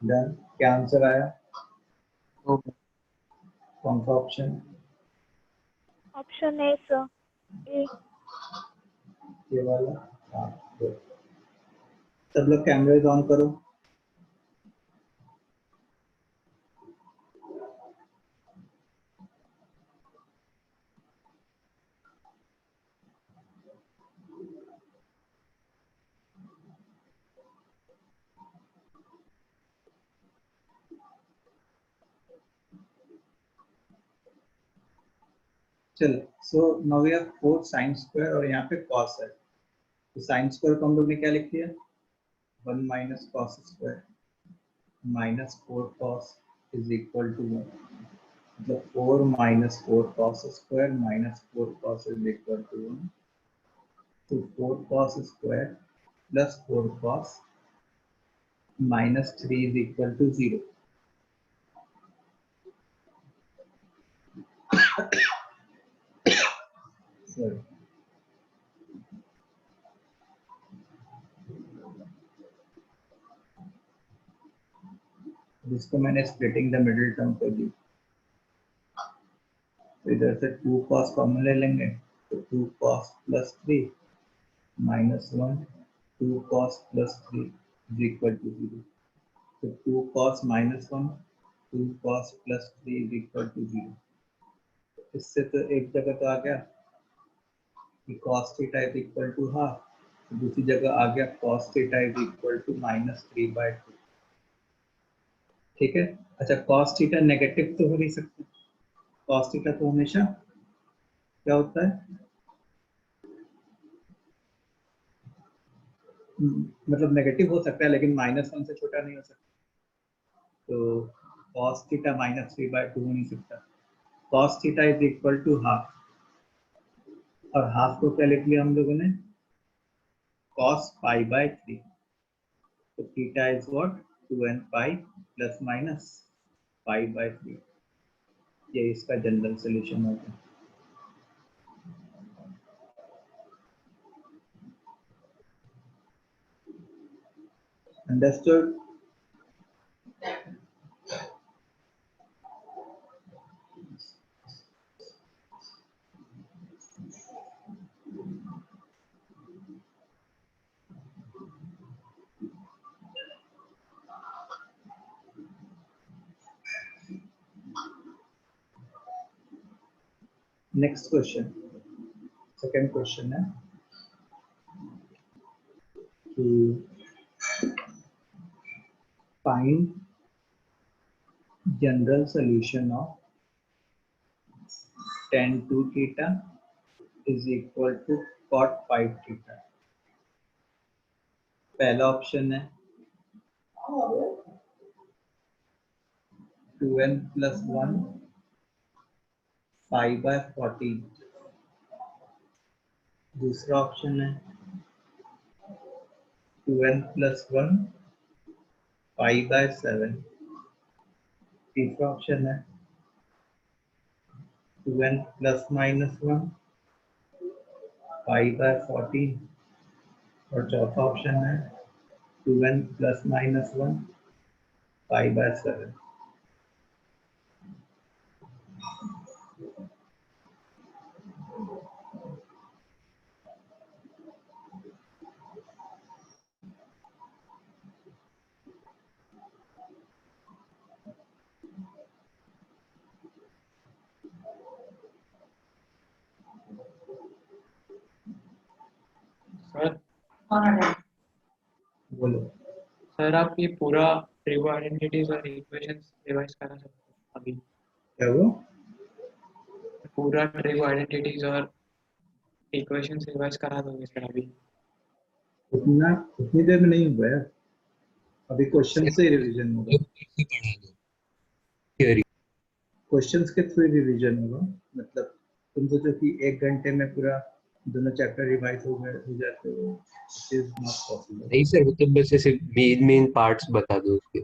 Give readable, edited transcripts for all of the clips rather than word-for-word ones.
Done. क्या answer आया? तो कौन सा ऑप्शन? ऑप्शन ए सर, ए। ये वाला। हाँ, good। सब लोग कैमरे ऑन करो। चलो, so now we have 4 sin square और यहाँ पे cos है। तो sin स्क्वायर को हम लोग ने क्या लिख दिया? 1 minus cos square minus 4 cos is equal to 1। मतलब 4 minus 4 cos square minus 4 cos is equal to 1। तो 4 cos square plus 4 cos minus 3 is equal to 0। Sorry। जिसको मैंने स्प्लिटिंग द मिडिल टर्म कर दी। तो इधर से 2 cos कॉमन ले लेंगे, तो 2 cos plus 3 minus 1 2 cos plus 3 is equal to 0। तो 2 cos minus 1 2 cos plus 3 is equal to 0। इससे तो एक जगह तो आ गया कि cos theta is equal to half, तो दूसरी जगह आ गया cos theta is equal to -3/2। ठीक है। अच्छा, cos थीटा नेगेटिव तो हो नहीं सकता। cos थीटा तो हमेशा क्या होता है, मतलब नेगेटिव हो सकता है लेकिन -1 से छोटा नहीं हो सकता। तो cos थीटा -3/2 हो नहीं सकता। cos theta is equal to half, और हाफ को क्या लिख लिया हम लोगों ने? cos π/3। तो theta is what? 2n pi plus minus π/3। ये इसका जनरल सॉल्यूशन होगा। Understood? Next question, second question है कि find general solution of tan 2 theta is equal to cot 5 theta. पहला ऑप्शन है 2n plus 1 π/14। दूसरा ऑप्शन है 2n plus 1 π/7। तीसरा ऑप्शन है 2n plus -1 π/14। और चौथा ऑप्शन है 2n plus -1 π/7। सर बोलो। सर आप ये पूरा ट्रिगो आइडेंटिटीज और इक्वेशंस रिवाइज करा सकते हैं अभी? क्या वो? पूरा ट्रिगो आइडेंटिटीज और इक्वेशंस रिवाइज करा दोगे सर अभी? उतनी देर में नहीं हुआ है, अभी क्वेश्चन से रिवीजन होगा। क्वेश्चंस के थ्रू रिवीजन होगा। मतलब तुम सोचो कि 1 घंटे में पूरा दोनों चैप्टर रिवाइज हो जाते हो, इट इज नॉट पॉसिबल। नहीं सर, मतलब बस ऐसे मेन पार्ट्स बता दो उसके।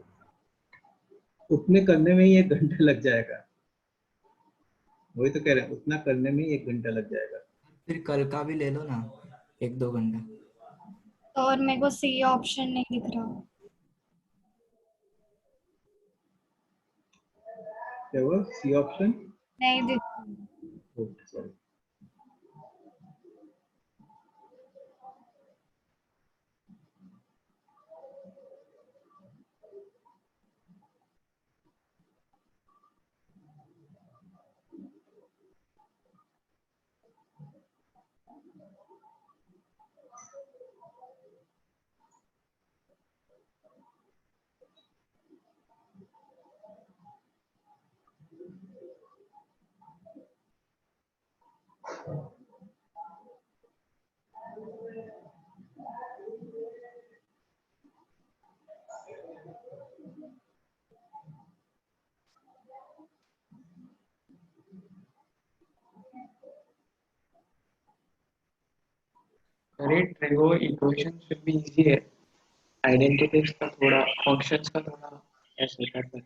उतने करने में ही 1 घंटा लग जाएगा। वही तो कह रहे हैं, उतना करने में ही 1 घंटा लग जाएगा। फिर कल का भी ले लो ना, 1-2 घंटा। तो और मेरे को सी ऑप्शन नहीं दिख रहा। क्या हुआ? C option? नहीं दिख ओके सॉरी। अरे trigo equation should be easy है, आइडेंटिटीज का थोड़ा, फंक्शंस का थोड़ा ऐसे करता है।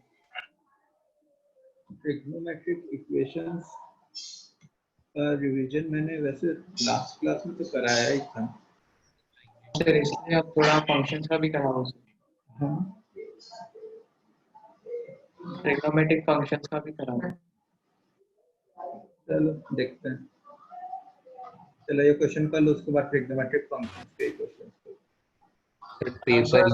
ट्रिग्नोमेट्रिक इक्वेशंस का रिवीजन मैंने वैसे लास्ट क्लास में तो कराया ही था। सर इसलिए आप थोड़ा फंक्शंस का भी कराओ, हाँ ट्रिग्नोमेट्रिक फंक्शंस का भी कराओ। चलो देखते हैं। चलो ये क्वेश्चन कर लो, उसके बाद ट्रिग्नोमेट्रिक फंक्शंस के क्वेश्चन। पेपर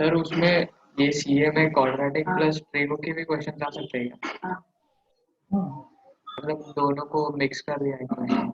सर उसमें ये सीए में क्वाड्रेटिक प्लस ट्रिगो के भी क्वेश्चन आ सकते हैं क्या? हाँ मतलब दोनों को मिक्स कर दिया इक्वेशन।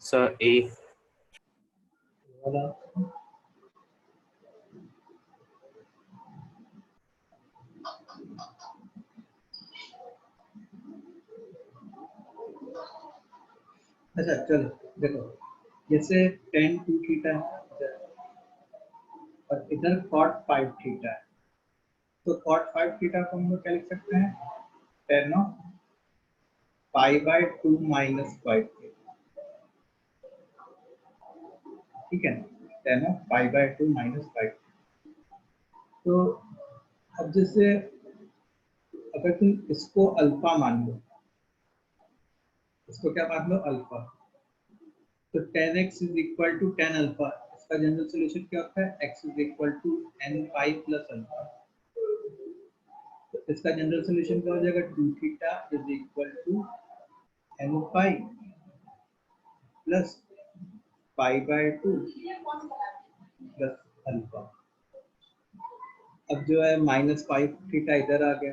सर ए वाला अच्छा चलो देखो, जैसे tan 2 थीटा है और इधर cot 5 थीटा है, तो cot 5 थीटा को हम लोग क्या लिख सकते हैं? tan of pi by 2 minus 5 theta, ठीक है ना? tan of pi by 2 minus 5। तो अब जैसे अगर तुम इसको अल्फा मान लो, इसको क्या मान लो? अल्फा, तो tan x is equal to tan alpha, इसका जनरल सॉल्यूशन क्या होता है? x is equal to n pi plus alpha. तो इसका जनरल सॉल्यूशन क्या हो जाएगा? 2 theta is equal to n pi plus pi by 2 plus alpha. अब जो है माइनस 5 थीटा इधर आ गया,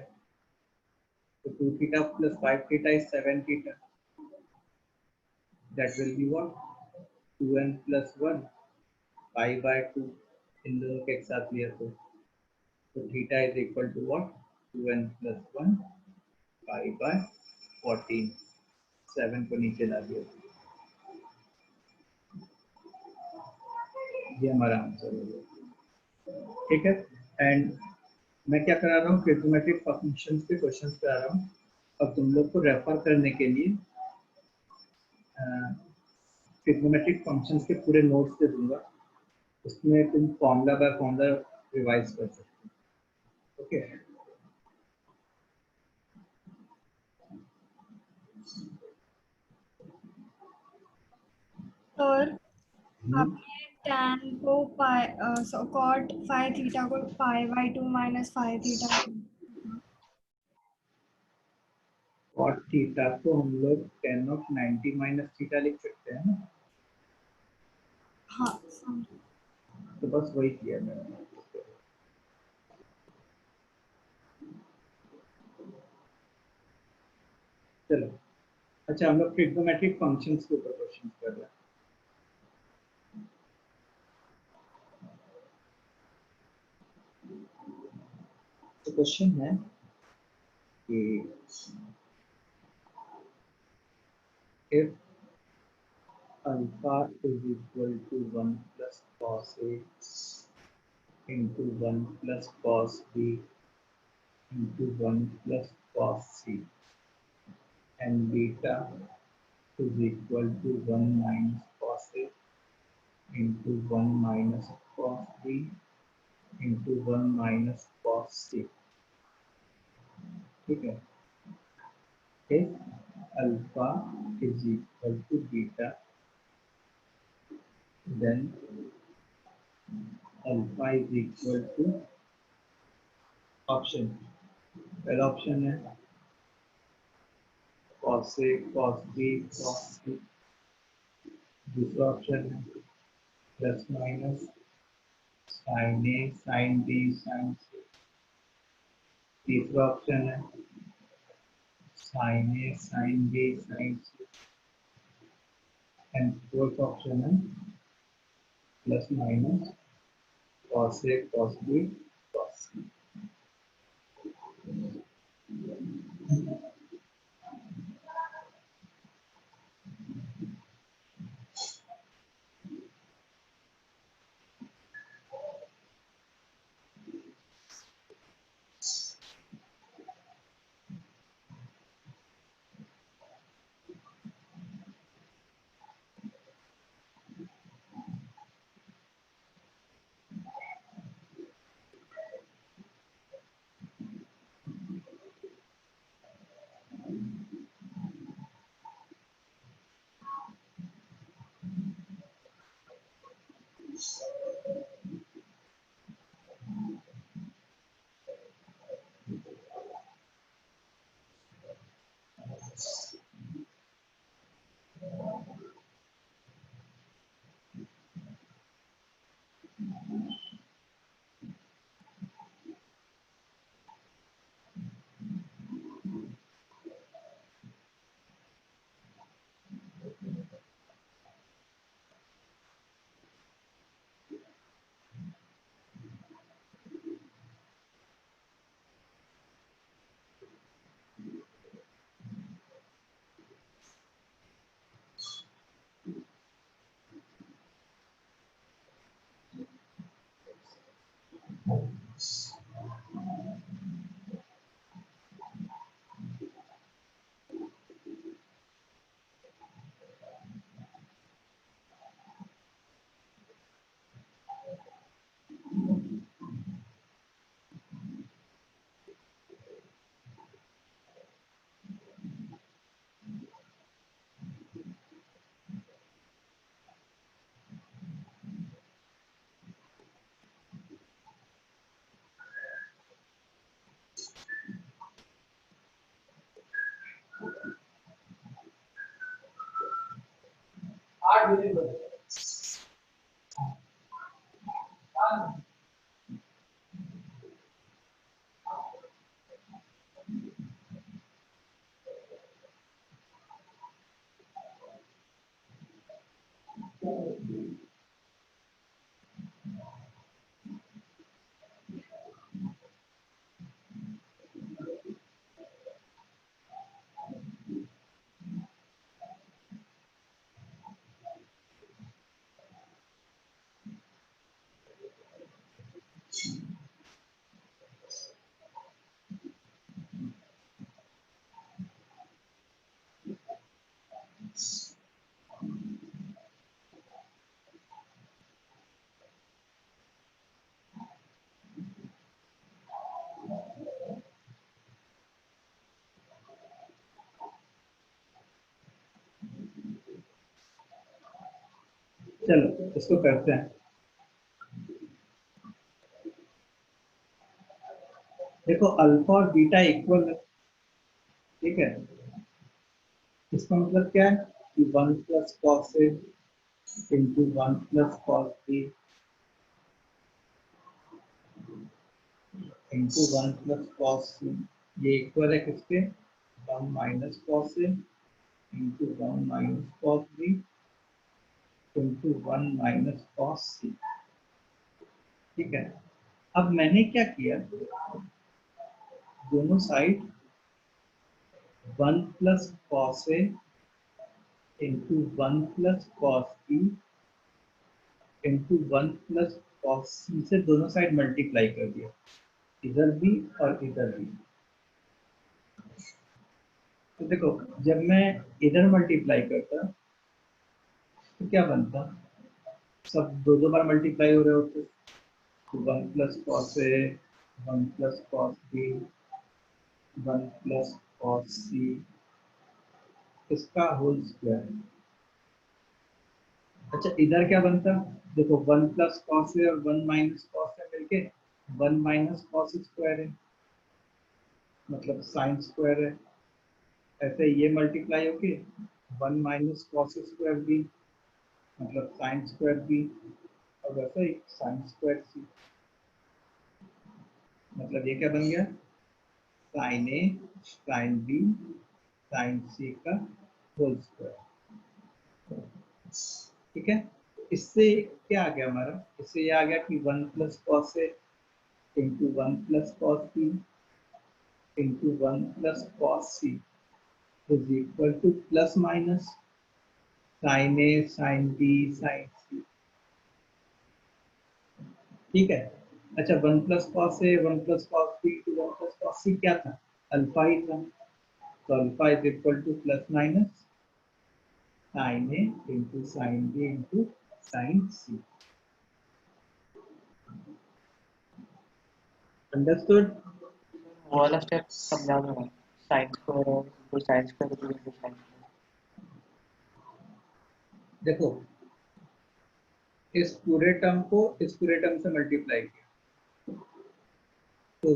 तो 2 theta plus 5 theta is 7 theta, that will be what? 2n plus 1 pi by 2, इन दोनों के एक साथ लिया तो theta is equal to what? 2n plus 1 pi by 14, 7 को नीचे ला दिया, ये हमारा आंसर हो गया, ठीक है। एंड मैं क्या करा रहा हूँ? ट्रिग्नोमेट्रिक फंक्शंस के क्वेश्चंस करा रहा हूँ। अब तुम लोग को रेफर करने के लिए ट्रिग्नोमेट्रिक फंक्शंस के पूरे नोट्स दे दूंगा, उसमें तुम फॉर्मूला बाय फॉर्मूला रिवाइज कर सकते हो, ओके। और आपने tan को cot 5 थीटा को पाई by 2 minus 5 theta cot theta को हम लोग tan ऑफ 90 माइनस थीटा लिख सकते हैं ना, हाँ समझ। तो बस वही किया मैंने। चलो, अच्छा हम लोग ट्रिग्नोमेट्रिक फंक्शंस के ऊपर क्वेश्चन कर रहे हैं। तो क्वेश्चन है कि if alpha is equal to 1 plus cos A into 1 plus cos B into 1 plus cos C and beta is equal to 1 minus cos A into 1 minus cos B into 1 minus cos C, ठीक है। if alpha is equal to beta, then alpha is equal to option, पहला option है cos A cos B cos C, दूसरा option है plus minus sin A sin B sin C, तीसरा option है sin A sin B sin C, and fourth option है plus minus cos A cos B cos C। चलो इसको करते हैं। देखो अल्फा और बीटा इक्वल है, ठीक है, इसका मतलब क्या है कि 1 plus cos A into 1 plus cos B into 1 plus cos C, ये इक्वल है किसके 1 minus cos A into 1 minus cos B into 1 minus cos C. ठीक है, अब मैंने क्या किया, दोनों side 1 plus cos A into 1 plus cos B into 1 plus cos C से दोनों साइड मल्टीप्लाई कर दिया, इधर भी और इधर भी। तो देखो जब मैं इधर मल्टीप्लाई करता तो क्या बनता, सब दो दो बार मल्टीप्लाई हो रहे होते, तो 1 plus cos A 1 plus cos B 1 plus cos C इसका होल स्क्वायर। अच्छा इधर क्या बनता, देखो 1 प्लस कॉस है और 1 माइनस कॉस है मिलके 1 माइनस कॉस स्क्वायर है, मतलब साइन स्क्वायर है। ऐसे ये मल्टीप्लाई होके 1 माइनस कॉस स्क्वायर बी मतलब साइन स्क्वायर बी, और वैसे ही साइन स्क्वायर सी, मतलब ये क्या बन गया sign A sine B sine सी का होल स्क्वायर। ठीक है, इससे क्या आ गया हमारा, इससे ये आ गया कि 1 plus cos A into 1 plus cos B into 1 plus cos C is equal to plus minus sine A sine B sine C. ठीक है, अच्छा 1 plus cos A 1 plus cos B to 1 plus cos C क्या था, alpha ही था, तो alpha is equal to plus minus sine A into sine B into sine C. Understood? वो वाला स्टेप समझा दो, साइन स्क्वायर है तो sine square into sine square. देखो इस पूरे टर्म को इस पूरे टर्म से मल्टीप्लाई किया तो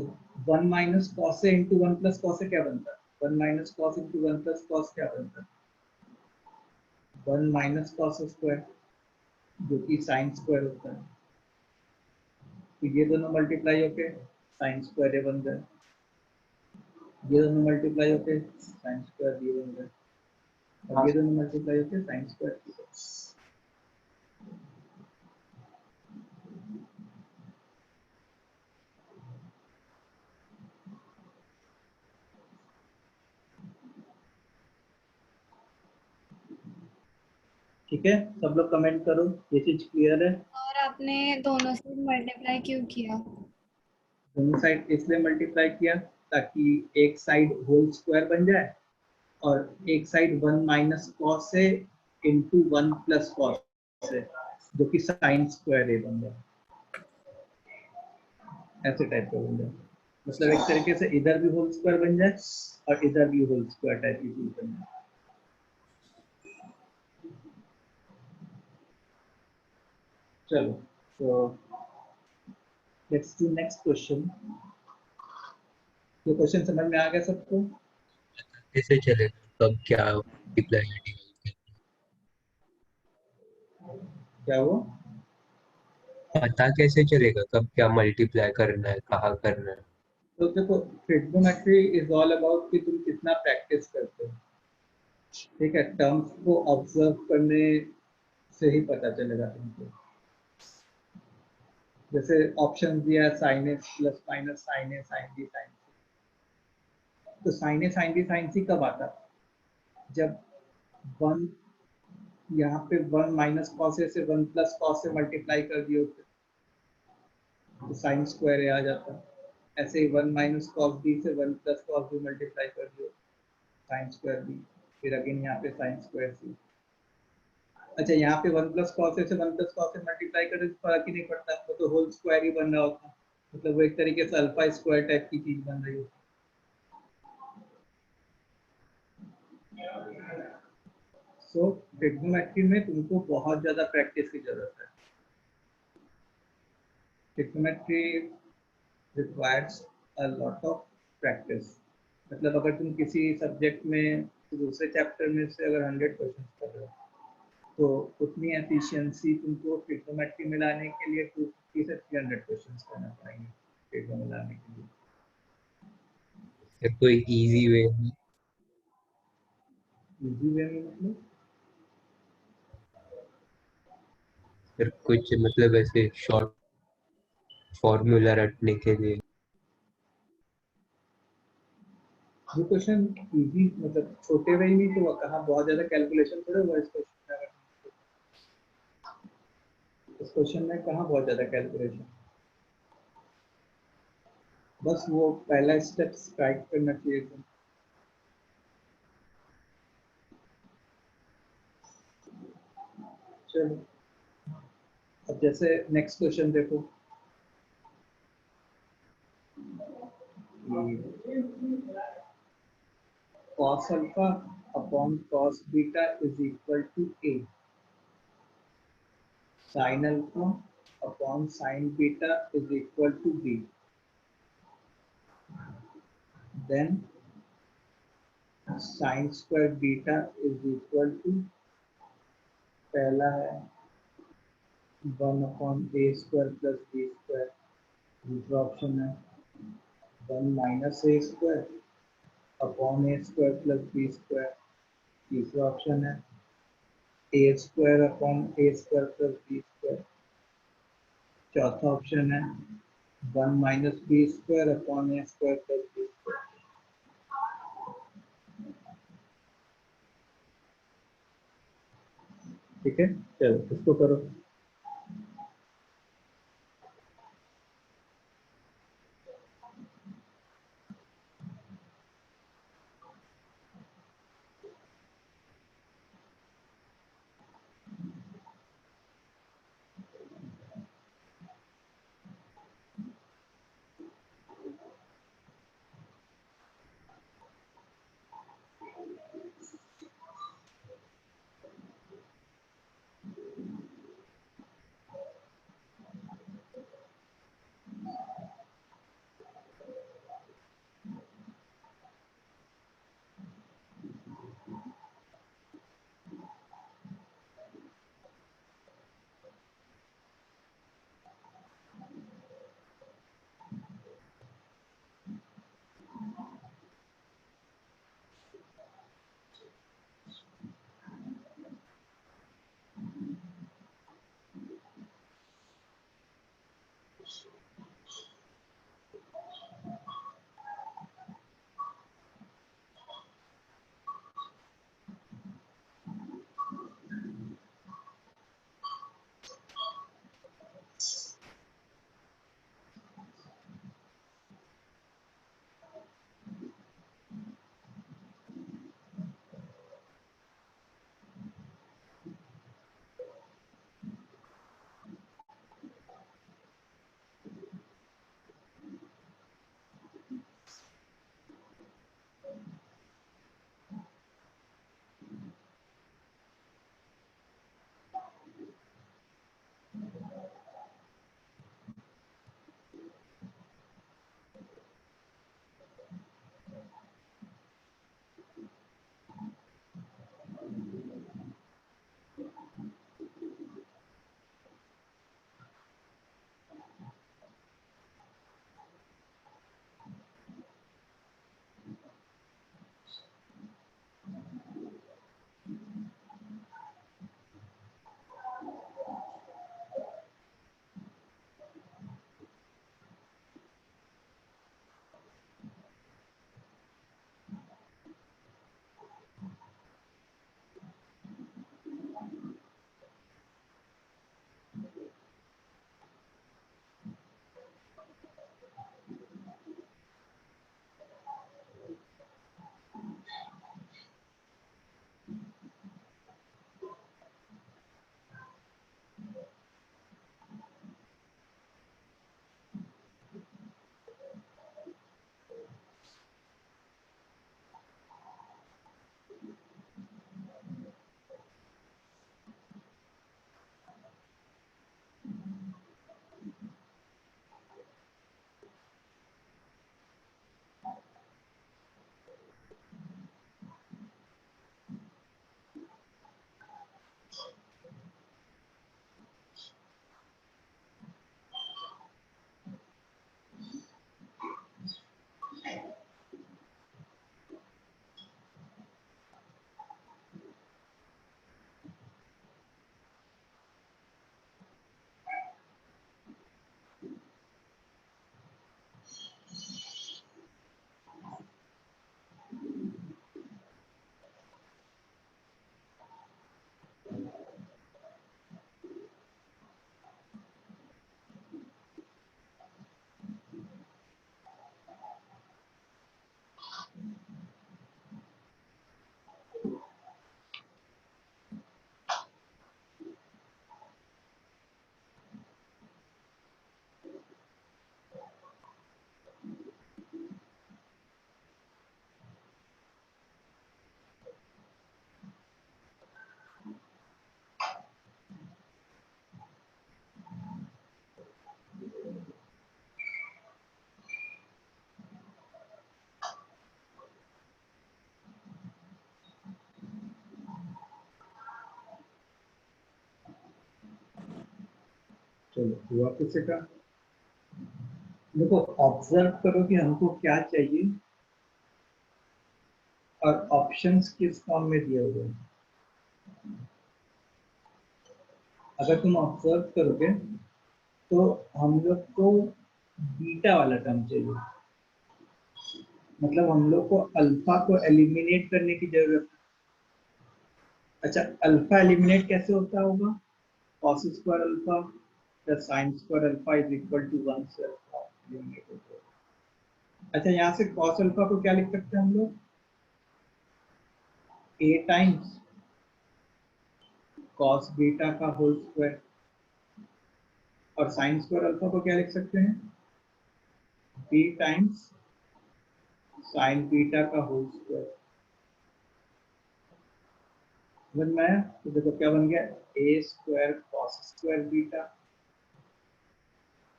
1 minus cos A into 1 plus cos ए क्या बनता है, 1 minus cos into 1 plus cos क्या बनता है, 1 माइनस कॉस स्क्वायर जो कि साइन स्क्वायर होता है। तो ये दोनों मल्टीप्लाई होके साइन स्क्वायर ए बन गए, ये दोनों मल्टीप्लाई होके साइन स्क्वायर बी बन गए, और ये दोनों मल्टीप्लाई होके साइन स्क्वायर बी बन गए। ठीक है, सब लोग कमेंट करो ये चीज क्लियर है। और आपने दोनों से मल्टीप्लाई क्यों किया? दोनों साइड इसलिए मल्टीप्लाई किया ताकि एक साइड होल स्क्वायर बन जाए और एक साइड 1 माइनस कॉस है इंटू 1 प्लस कॉस है जो कि साइन स्क्वायर ए बन जाए, ऐसे टाइप का बन जाए, मतलब एक तरीके से इधर भी होल स्क्वायर बन जाए और इधर भी होल स्क्वायर टाइप की चीज बन जाए। चलो तो लेट्स डू नेक्स्ट क्वेश्चन। ये क्वेश्चन समझ में आ गया सबको? कैसे चले कब क्या मल्टीप्लाई क्या वो पता कैसे चलेगा कब क्या मल्टीप्लाई करना है कहाँ करना है। तो देखो ट्रिग्नोमेट्री इज ऑल अबाउट कि तुम कितना प्रैक्टिस करते हो। ठीक है, टर्म्स को ऑब्जर्व करने से ही पता चलेगा तुमको। जैसे ऑप्शन दिया है sign A plus minus sine A sine B sine सी, तो sign A sine B sine सी कब आता, जब 1 यहाँ पे 1 माइनस कॉस ए से 1 प्लस कॉस से मल्टीप्लाई कर दिए होते तो साइन स्क्वायर ए आ जाता। ऐसे ही 1 माइनस कॉस बी से 1 प्लस कॉस बी मल्टीप्लाई कर दिए साइन स्क्वायर बी, फिर अगेन यहाँ पे साइन स्क्वायर सी। अच्छा यहाँ पे 1 प्लस कॉस ए से 1 प्लस कॉस से मल्टीप्लाई करने से फर्क ही नहीं पड़ता, वो तो होल स्क्वायर ही बन रहा होता, मतलब वो एक तरीके से अल्फा स्क्वायर टाइप की चीज बन रही होती। सो ट्रिग्नोमेट्री में तुमको बहुत ज्यादा प्रैक्टिस की जरूरत है। Trigonometry requires a lot of practice, मतलब अगर तुम किसी सब्जेक्ट में तो दूसरे चैप्टर में से अगर 100 क्वेश्चन कर रहे हो तो उतनी एफिशिएंसी तुमको ट्रिग्नोमेट्री में लाने के लिए 250 से 300 क्वेश्चन करना पड़ेंगे ट्रिग्नो में लाने के लिए। फिर कोई इजी वे इजी वे में मतलब फिर कुछ मतलब ऐसे शॉर्ट फॉर्मूला रटने के लिए ये क्वेश्चन इजी मतलब छोटे वे में तो कहाँ बहुत ज्यादा कैलकुलेशन थोड़े हुआ इस क्वेश्चन में कहाँ बहुत ज्यादा कैलकुलेशन, बस वो पहला स्टेप स्ट्राइक करना चाहिए था। चलो अब जैसे नेक्स्ट क्वेश्चन देखो, cos alpha upon cos beta is equal to a, sin alpha upon sin beta is equal to b, then sin square beta is equal to पहला है 1 upon a square plus b square, दूसरा option है 1 minus a square upon a square plus b square, तीसरा option है a square upon a square plus b square, चौथा option है 1 minus b square upon a square plus b square। ठीक है, चलो इसको करो। चलो हुआ किसी का। देखो ऑब्जर्व करो कि हमको क्या चाहिए और ऑप्शंस किस फॉर्म में दिए हुए हैं। अगर तुम ऑब्जर्व करोगे तो हम लोग को बीटा वाला टर्म चाहिए, मतलब हम लोग को अल्फा को एलिमिनेट करने की जरूरत। अच्छा, अल्फा एलिमिनेट कैसे होता होगा? cos square alpha plus sin square alpha is equal to 1 से अल्फा एलिमिनेट होता है। अच्छा, यहाँ से cos अल्फा को क्या लिख सकते हैं हम लोग? a टाइम्स cos बीटा का होल स्क्वायर, और sin स्क्वायर अल्फा को क्या लिख सकते हैं? b टाइम्स sin बीटा का होल स्क्वायर। समझ में आया? तो देखो क्या बन गया, a square cos square beta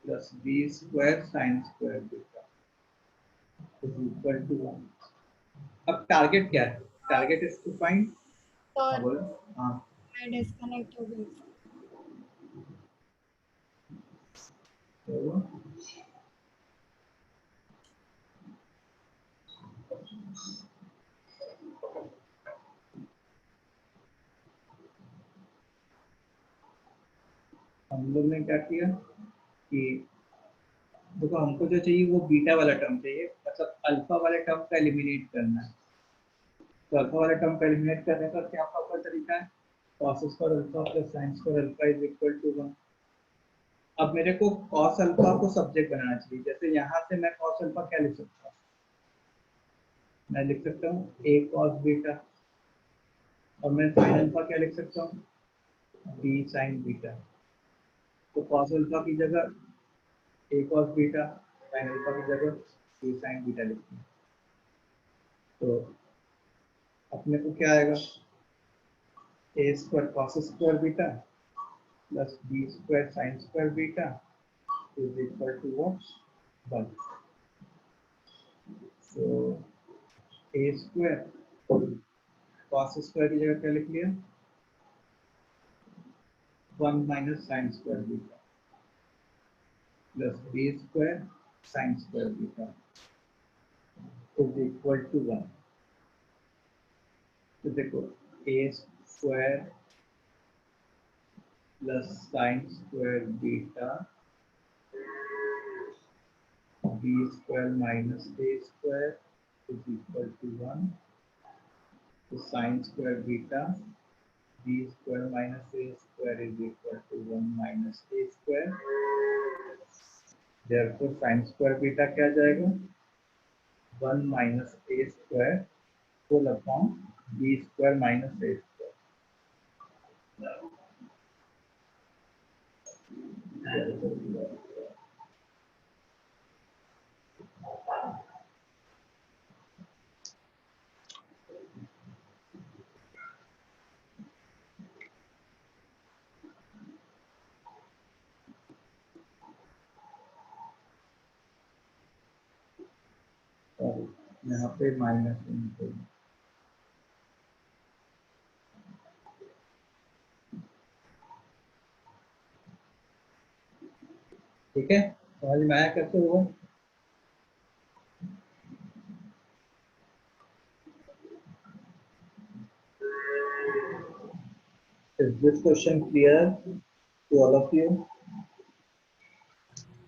plus b square sin square beta is equal to 1। अब टारगेट क्या है? टारगेट इज टू फाइंड, हाँ सर बोलो। हाँ मैं डिस्कनेक्ट हो गई। बोलो। हम लोग ने क्या किया कि देखो हमको जो चाहिए वो बीटा वाला टर्म चाहिए, मतलब अल्फा वाले टर्म का एलिमिनेट करना है। तो अल्फा वाले टर्म का एलिमिनेट करने का क्या प्रॉपर तरीका है? cos square alpha plus sin square alpha is equal to 1। अब मेरे को cos अल्फा को सब्जेक्ट बनाना चाहिए। जैसे यहाँ से मैं cos अल्फा क्या लिख सकता हूँ? मैं लिख सकता हूँ a cos बीटा, और मैं sin अल्फा क्या लिख सकता हूँ? b sin beta. तो cos अल्फा की जगह a cos beta, sin alpha की जगह b sin बीटा लिखते हैं। तो अपने को क्या आएगा? a square cos square beta plus b square sin square beta is equal to 1। So a square cos square की जगह क्या लिख लिया? 1 minus sin square beta plus b square sin square beta is equal to 1। तो देखो a square plus sin square beta b square minus a square is equal to 1। तो sin square beta b square minus a square is equal to 1 minus a square. therefore sin square beta क्या आ जाएगा? 1 minus a square whole upon b square minus a square. और यहाँ पे minus into, ठीक है? समझ में आया कैसे हुआ? Is this question clear to all of you?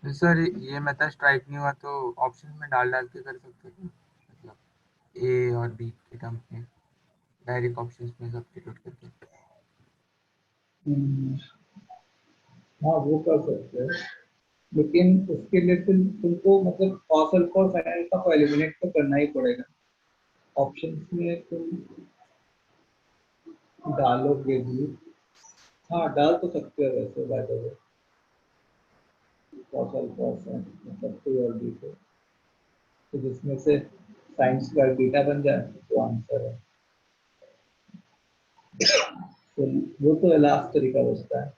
Sir ये मेथड स्ट्राइक नहीं हुआ तो ऑप्शन में डाल डाल के कर सकते हैं, मतलब ए और बी के टर्म में डायरेक्ट ऑप्शंस में सब्स्टिट्यूट करके। हाँ वो कर सकते हैं, लेकिन उसके लिए तुमको मतलब cos अल्फा और sin अल्फा को एलिमिनेट तो करना ही पड़ेगा। ऑप्शंस में तुम डालोगे भी, हाँ डाल तो सकते हो वैसे by the way, cos alpha और sin मतलब टू और बी को, तो जिसमें से sin स्क्वायर बीटा बन जाए तो आंसर है। तो वो तो लास्ट तरीका बचता है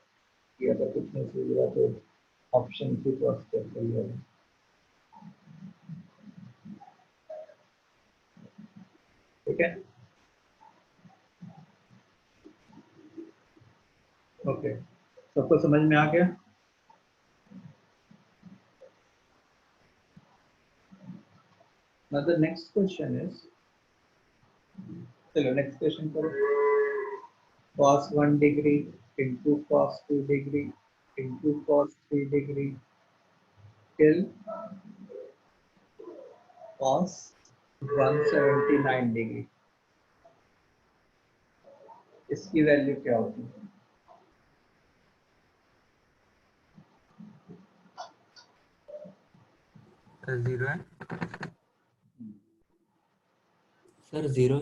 कि अगर कुछ नहीं सूझ रहा तो ऑप्शन से क्रॉस कर लिया। ठीक है, ओके, सबको समझ में आ गया? Now the next question is, चलो next question करो. Cos 1 degree into cos 2 degree into cos 3 degree till cos 179 degree. इसकी वैल्यू क्या होगी? जीरो है. Sir zero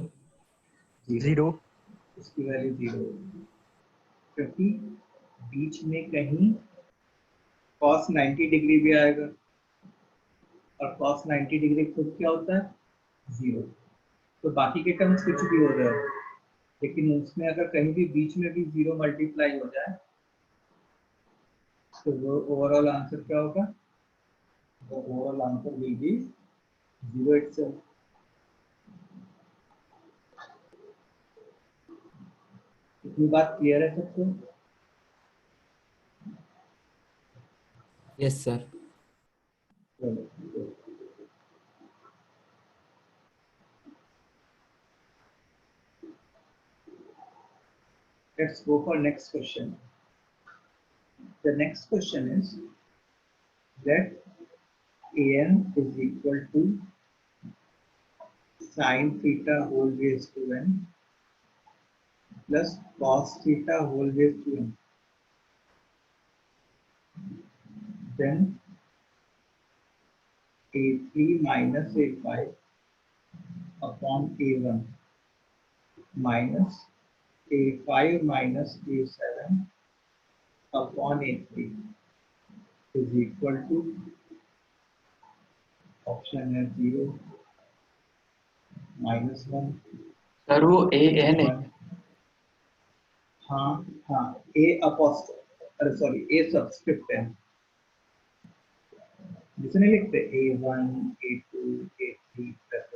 zero. इसकी वैल्यू जीरो होगी क्योंकि बीच में कहीं cos 90 डिग्री भी आएगा और cos 90 डिग्री खुद क्या होता है? जीरो. तो बाकी के टर्म्स कुछ भी हो जाए, लेकिन उसमें अगर कहीं भी बीच में भी जीरो मल्टीप्लाई हो जाए तो वो ओवरऑल आंसर क्या होगा? The overall answer will be zero itself. इतनी बात क्लियर है सबको? Yes sir. चलो. Let's go for next question. The next question is that an is equal to sin theta whole raised to n plus cos theta whole raised to n. Then a3 minus a5 upon a1 minus a5 minus a7 upon a3 is equal to option है 0 -1 sir वो A N है. 1. हाँ हाँ, a apostrophe, अरे sorry, a subscript है, जिसने लिखते a1 a2 a3 etc.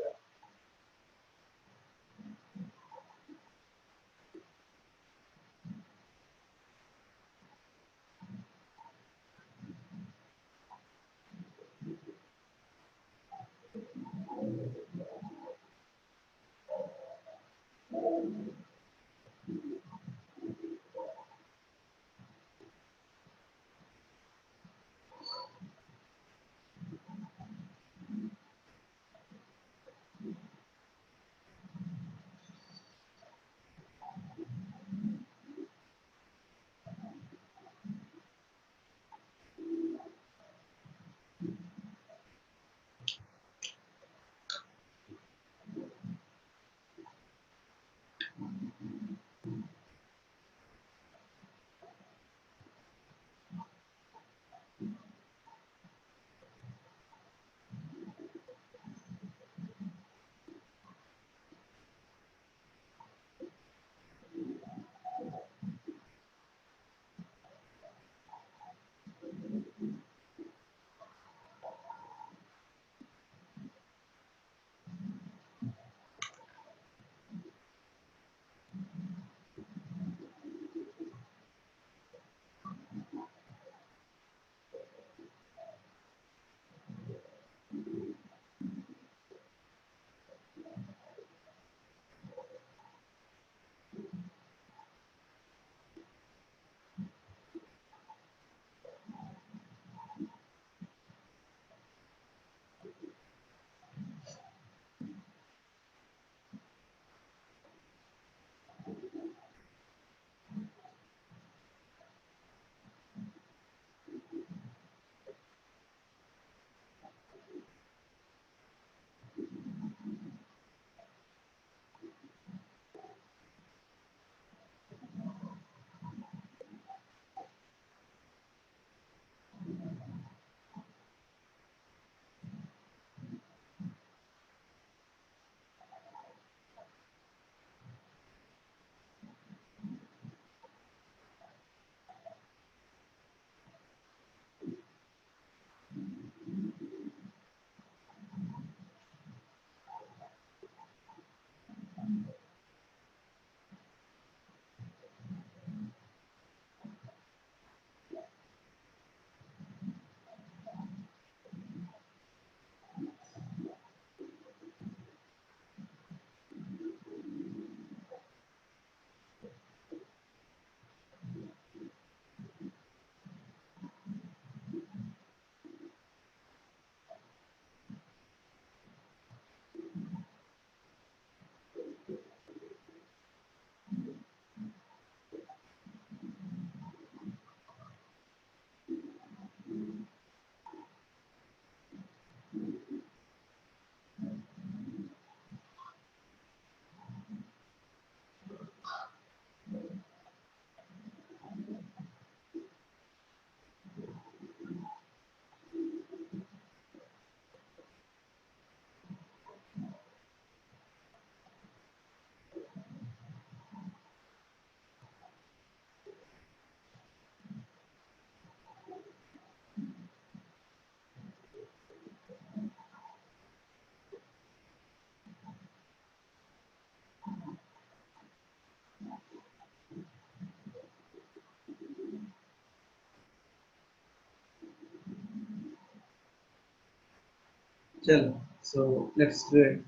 चलो, सो लेट्स डू इट।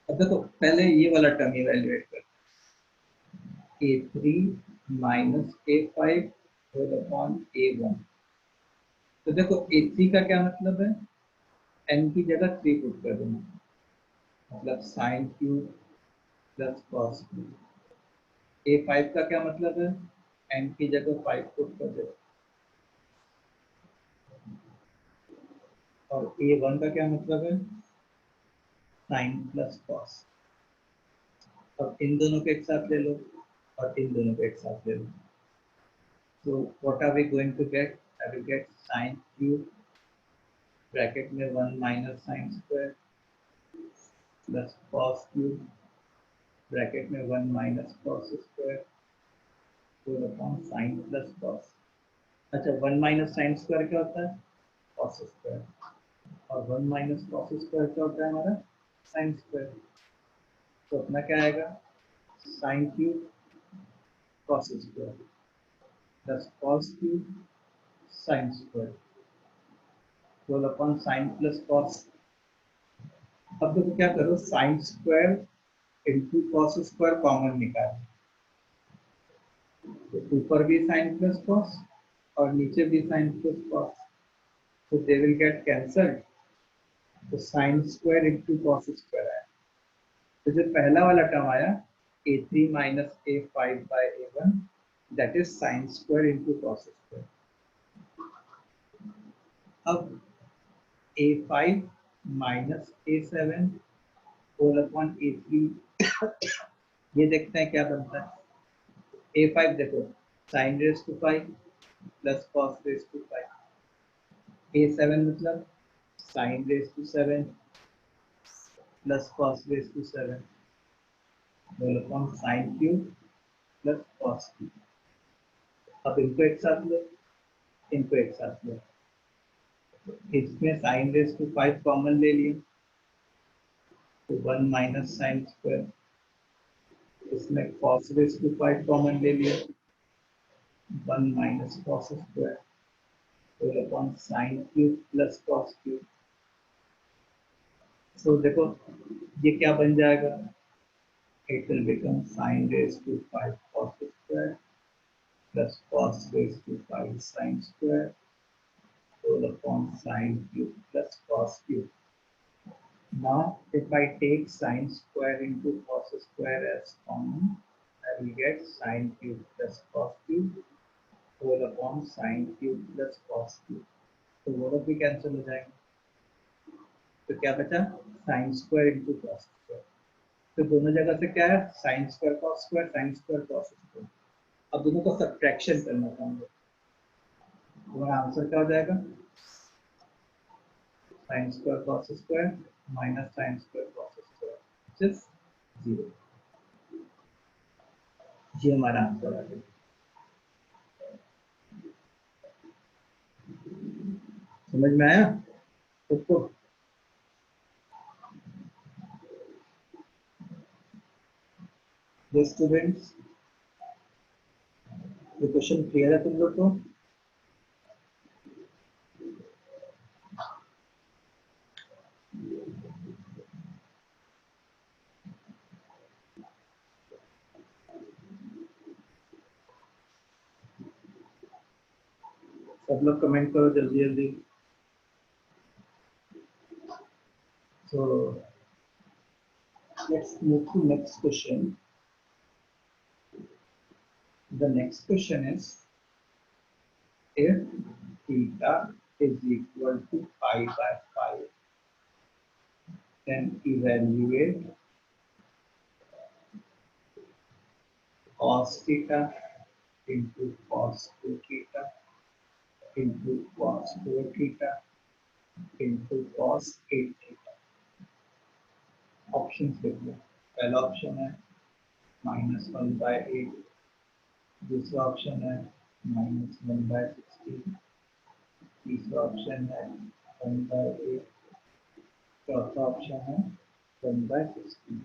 अब देखो पहले ये वाला टर्म इवेल्युएट कर, a3 minus a5 whole upon a1। तो देखो a3 का क्या मतलब है, n की जगह 3 पुट कर देना, मतलब sign cube plus cos cube. a5 का क्या मतलब है, n की जगह 5 पुट कर देना, और a1 का क्या मतलब है, साइन प्लस कॉस। अब इन दोनों को एक साथ ले लो और इन दोनों को एक साथ ले लो। So what are we going to get? I will get sine cube bracket में 1 minus sine square plus cos cube bracket में 1 minus cos square whole upon sine plus cos. अच्छा, 1 माइनस साइन स्क्वायर क्या होता है, cos square, और 1 minus cos square क्या होता है हमारा, साइन स्क्वायर। तो अपना क्या आएगा, sine cube cos square plus cos cube sine square whole upon sine plus cos. अब देखो क्या करो, sine square into cos square common निकाल, तो ऊपर भी साइन प्लस कॉस और नीचे भी साइन प्लस कॉस, तो दे विल गेट कैंसल्ड। तो sine square into cos square आया। तो जो पहला वाला टर्म आया a3 minus a5 by a1, that is sine square into cos square. अब a5 minus a7 whole upon a3, ये देखते हैं क्या बनता है। a5 देखो, sine raise to 5 plus cos raise to 5, a7 मतलब sine raise to 7 plus cos raise to 7 whole upon sine cube plus cos cube. अब इनको एक साथ लो, इनको एक साथ लो, इसमें साइन रेस टू 5 कॉमन ले लिए, तो 1 माइनस साइन स्क्वायर, इसमें कॉस रेस टू 5 कॉमन ले लिया, 1 minus cos square whole upon sine cube plus cos cube. So देखो ये क्या बन जाएगा, it will become sine raised to 5 cos square plus cos raised to 5 sine square whole upon sine cube plus cos cube. Now, if I take sine square into cos square as common, I will get sine cube plus cos cube whole upon sine cube plus cos cube. तो वो लोग भी cancel हो जाएंगे, तो क्या बचा, sign square into cos square. तो दोनों जगह से क्या है, sine square cos square, sine square cos square. अब दोनों का सब्ट्रैक्शन करना चाहूंगा, हमारा आंसर क्या हो जाएगा, sine square cos square minus sine square cos square which is 0। ये हमारा आंसर आ गया। समझ में आया सबको? ये स्टूडेंट्स, ये क्वेश्चन क्लियर है तुम लोग को? सब लोग कमेंट करो जल्दी जल्दी। So let's move to next question. The next question is, if theta is equal to pi by 5, then evaluate cos theta into cos 2 theta into cos 4 theta into cos 8 theta। Option लिख लो। पहला option है -1/8, दूसरा option है -1/16, तीसरा option है 1/8, चौथा option है 1/16।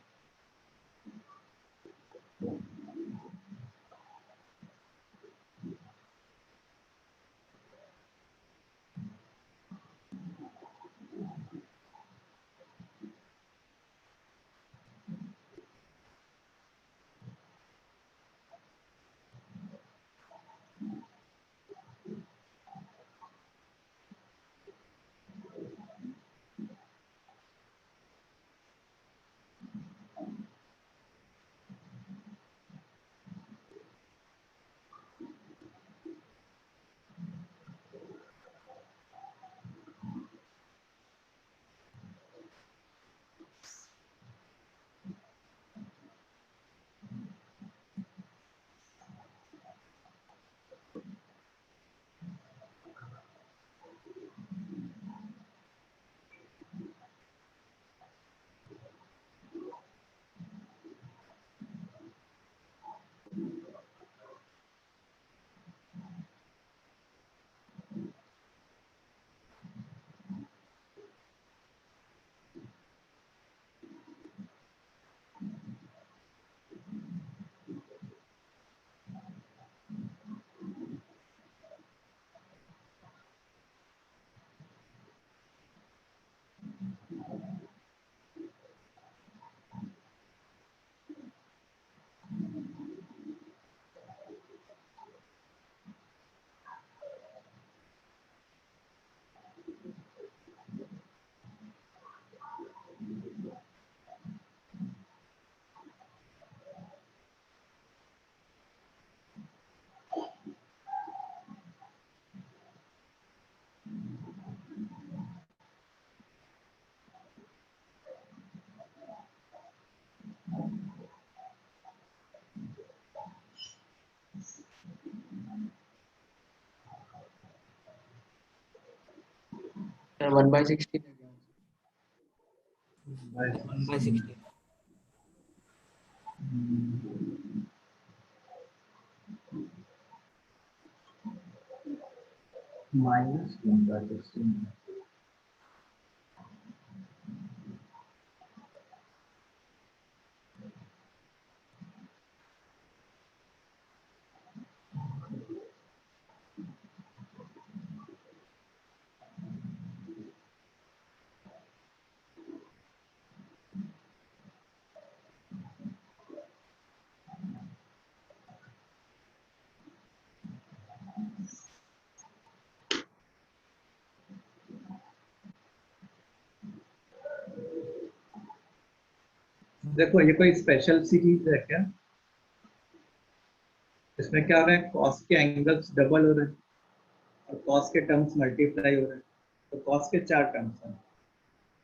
Sir 1/16 है क्या? 1/16 माइनस 1/16। देखो ये कोई स्पेशल सीरीज है क्या? इसमें क्या हो रहा है, कॉस के एंगल्स डबल हो रहे हैं और कॉस के टर्म्स मल्टीप्लाई हो रहे हैं। तो कॉस के 4 टर्म्स हैं,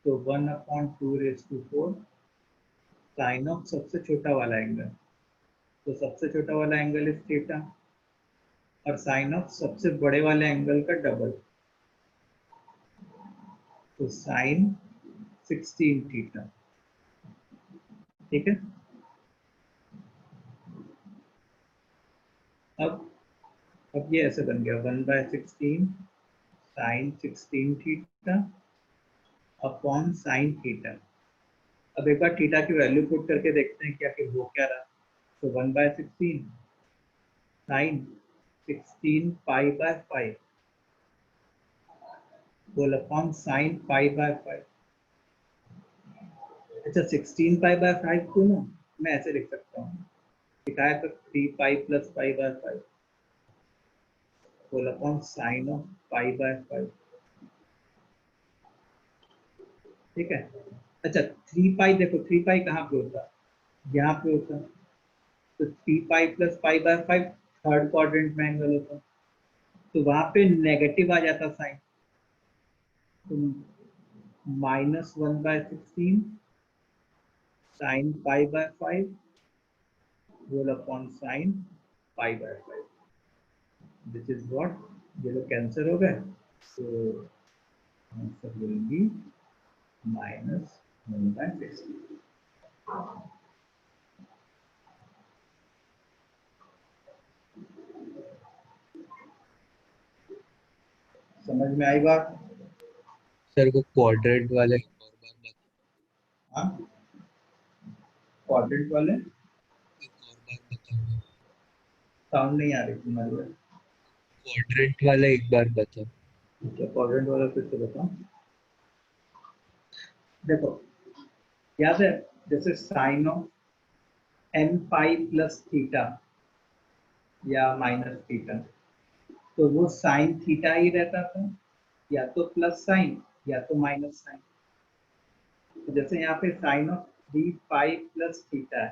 तो 1/2⁴ साइन ऑफ सबसे छोटा वाला एंगल, तो सबसे छोटा वाला एंगल इज थीटा, और साइन ऑफ सबसे बड़े वाले एंगल का डबल, तो साइन 16 थीटा। ठीक है, अब ये ऐसे बन गया 1/16 sine 16 theta upon sine theta. अब एक बार थीटा की वैल्यू पुट करके देखते हैं कि आखिर हो क्या रहा। तो 1/16 साइन 16 π/5 होल अपॉन साइन π/5। अच्छा 16 π/5 को ना मैं ऐसे लिख सकता हूँ, दिखाया तो 3 π + π/5 होल अपॉन साइन ऑफ π/5। ठीक है, अच्छा 3 π, देखो 3 π कहाँ पे होता है, यहाँ पे होता है, तो 3 π + π/5 थर्ड क्वाड्रेंट में एंगल होता है, तो वहां पे नेगेटिव आ जाता साइन, तो -1/16 sine π/5 whole upon sine π/5, this is what, ये लोग कैंसिल हो गए, तो आंसर विल बी -1/16। समझ में आई बात? सर को क्वाड्रेंट वाले एक और बार बता, हाँ, क्वाड्रेंट वाले एक और बार बताओ। साउंड नहीं आ रही तुम्हारी बात। क्वाड्रेंट वाला एक बार बताओ। क्या क्वाड्रेंट वाला फिर से बताओ। देखो याद है, जैसे साइन ऑफ n + थीटा या माइनस थीटा, तो वो साइन थीटा ही रहता था, या तो प्लस साइन या तो माइनस साइन। तो जैसे यहाँ पे साइन ऑफ 3 π + थीटा है,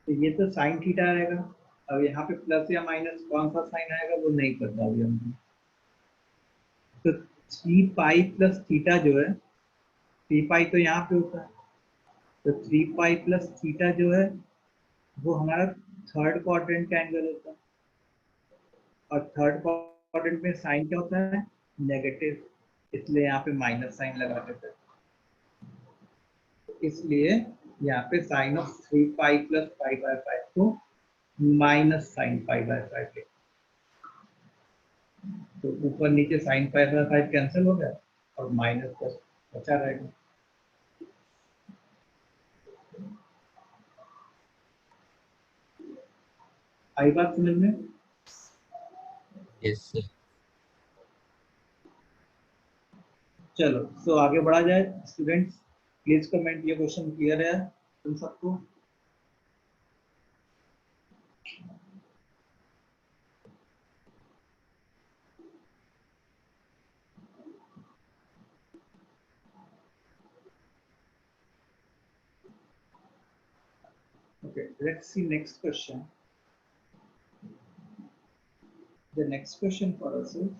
तो ये तो साइन थीटा रहेगा। अब यहाँ पे प्लस या माइनस कौन सा साइन आएगा वो नहीं पता अभी हमको। तो 3 π + थीटा जो है, 3 π तो यहाँ पे होता है, तो 3 π + थीटा जो है वो हमारा थर्ड क्वाड्रेंट का एंगल होता है, और थर्ड क्वाड्रेंट में साइन क्या होता है, नेगेटिव, इसलिए यहाँ पे माइनस साइन लगा देते हैं। इसलिए यहाँ पे साइन ऑफ 3 π + π/5 को माइनस साइन π/5 ले, तो ऊपर नीचे साइन π/5 कैंसिल हो गया और माइनस बस बचा रहेगा। आई बात समझ में? Yes sir. चलो तो आगे बढ़ा जाए। स्टूडेंट्स प्लीज कमेंट, ये क्वेश्चन क्लियर है तुम सबको? Okay, let's see next question. The next question for us is,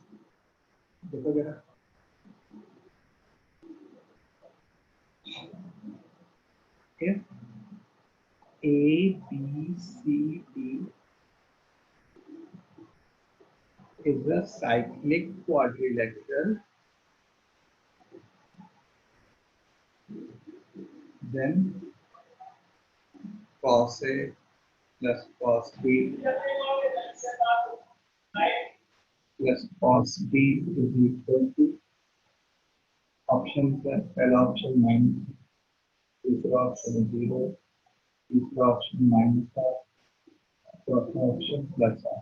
देखो जरा, if A, B, C, D is a cyclic quadrilateral, then cos A plus cos B plus cos B is equal to option plus पहला option minus, दूसरा option 0, तीसरा option minus R, चौथा option plus R.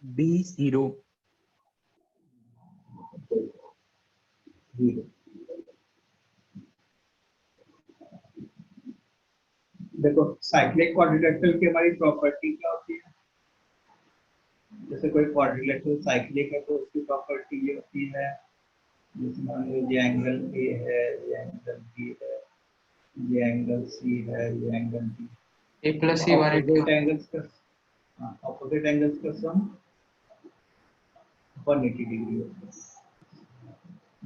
B 0. 0. देखो cyclic quadrilateral की हमारी property क्या होती है? जैसे कोई क्वाड्रिलेटरल साइक्लिक है तो उसकी प्रॉपर्टी ये होती है, जिसमें ये एंगल ए है, ये एंगल बी है, ये एंगल सी है, ये angle B, A plus C opposite angles का सम 180 डिग्री होता है।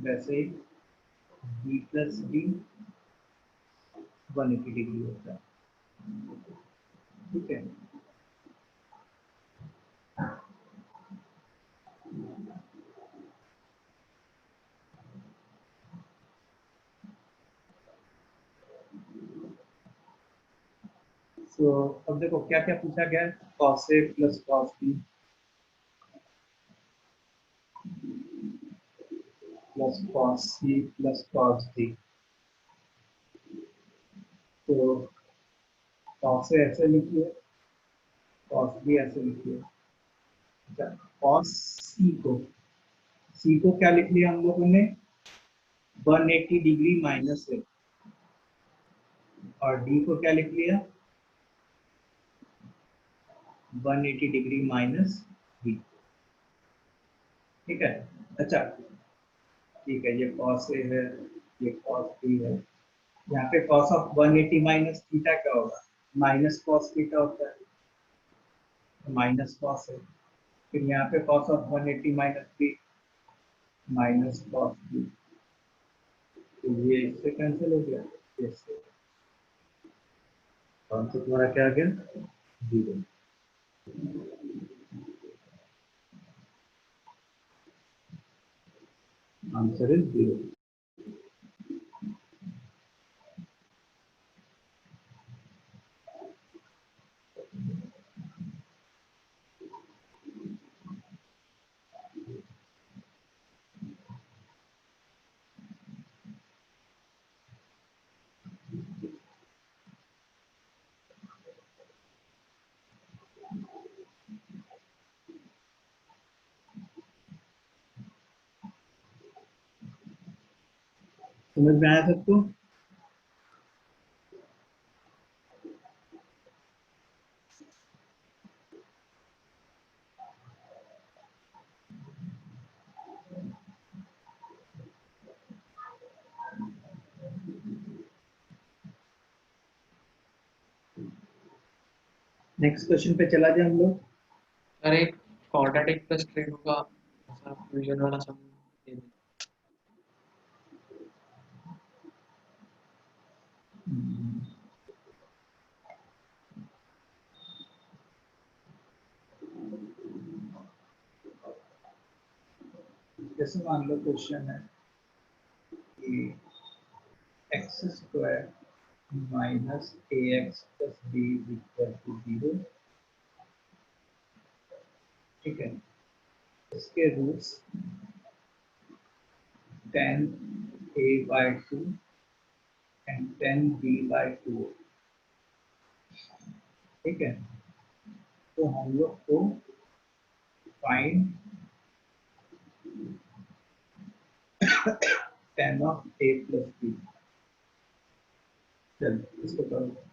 वैसे ही बी प्लस डी 180 डिग्री होता है। ठीक है, तो अब देखो क्या क्या पूछा गया है, cos A plus cos B plus cos C plus cos D। तो cos A ऐसे लिखिए, cos B ऐसे लिखिए। cos C को क्या लिख लिया हम लोगों ने, 180 डिग्री माइनस ए, और D को क्या लिख लिया, 180 डिग्री माइनस बी। ठीक है, अच्छा ठीक है, ये cos A है, ये cos B है। यहाँ पे cos ऑफ 180 माइनस थीटा क्या होगा, माइनस cos थीटा होता है, माइनस cos है। फिर यहाँ पे cos of 180 minus B, minus cos B, तो ये इससे कैंसिल हो गया, इससे कौन सा तुम्हारा क्या आ गया, 0। Answer is 0। समझ में आया सबको? नेक्स्ट क्वेश्चन पे चला जाए हम लोग। सर एक क्वाड्रेटिक प्लस ट्रिगो का ऐसा फ्यूजन वाला सम दे दो। जैसे मान लो क्वेश्चन है कि X square minus A X plus B is equal to 0, ठीक है। इसके रूट्स 10a/2 एंड 10b/2, ठीक है। तो हम लोग को find 10 of a plus B. चल इसको करो।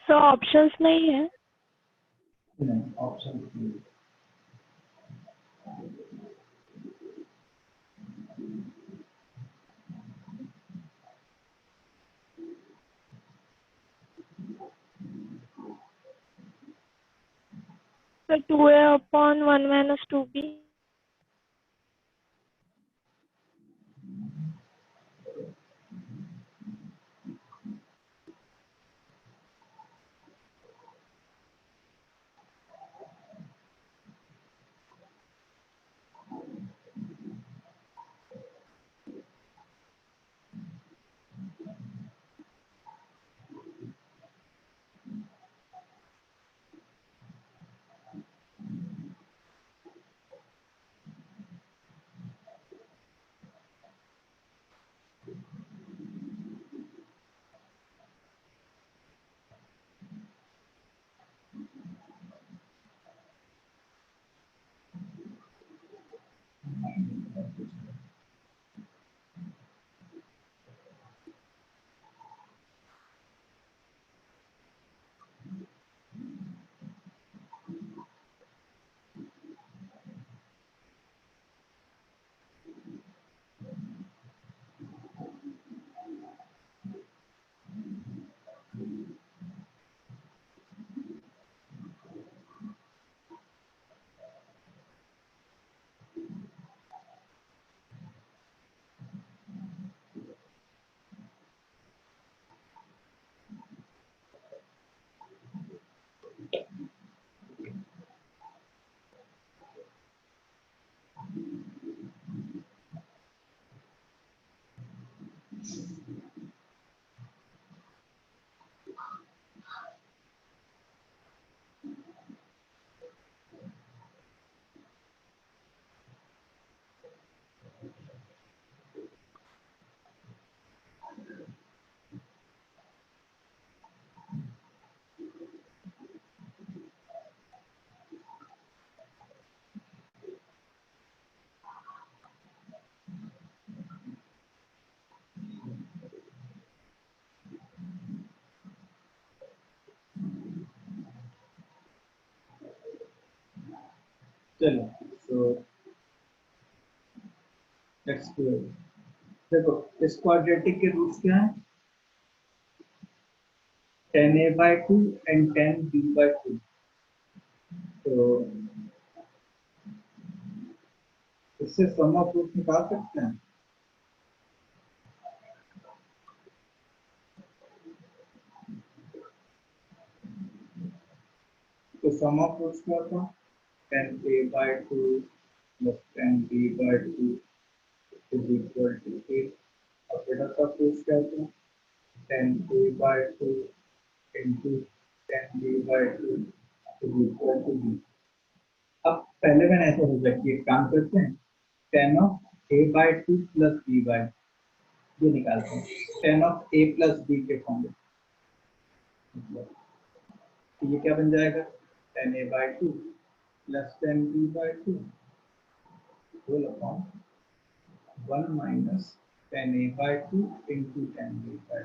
सो ऑप्शंस नहीं है। नहीं, ऑप्शन नहीं। तो 2a/1 - 2b। चलो सो लेट्स डू इट। देखो इस क्वाड्रेटिक के रूट्स क्या है? 10a/2 and 10b/2। तो इससे सम ऑफ रूट्स निकाल सकते हैं। तो सम ऑफ रूट्स क्या होता है? 10a/2 plus 10b/2 is equal to 8। और प्रोडक्ट ऑफ रूट्स क्या होता है? 10a/2 into 10b/2 is equal to b। अब पहले मैंने ऐसे हो जाए एक काम करते हैं, 10 of a/2 plus b/2 ये निकालते हैं 10 of a plus b के फॉर्म में। तो ये क्या बन जाएगा? 10a/2 plus 10b/2 whole upon 1 minus 10a/2 into 10b/2।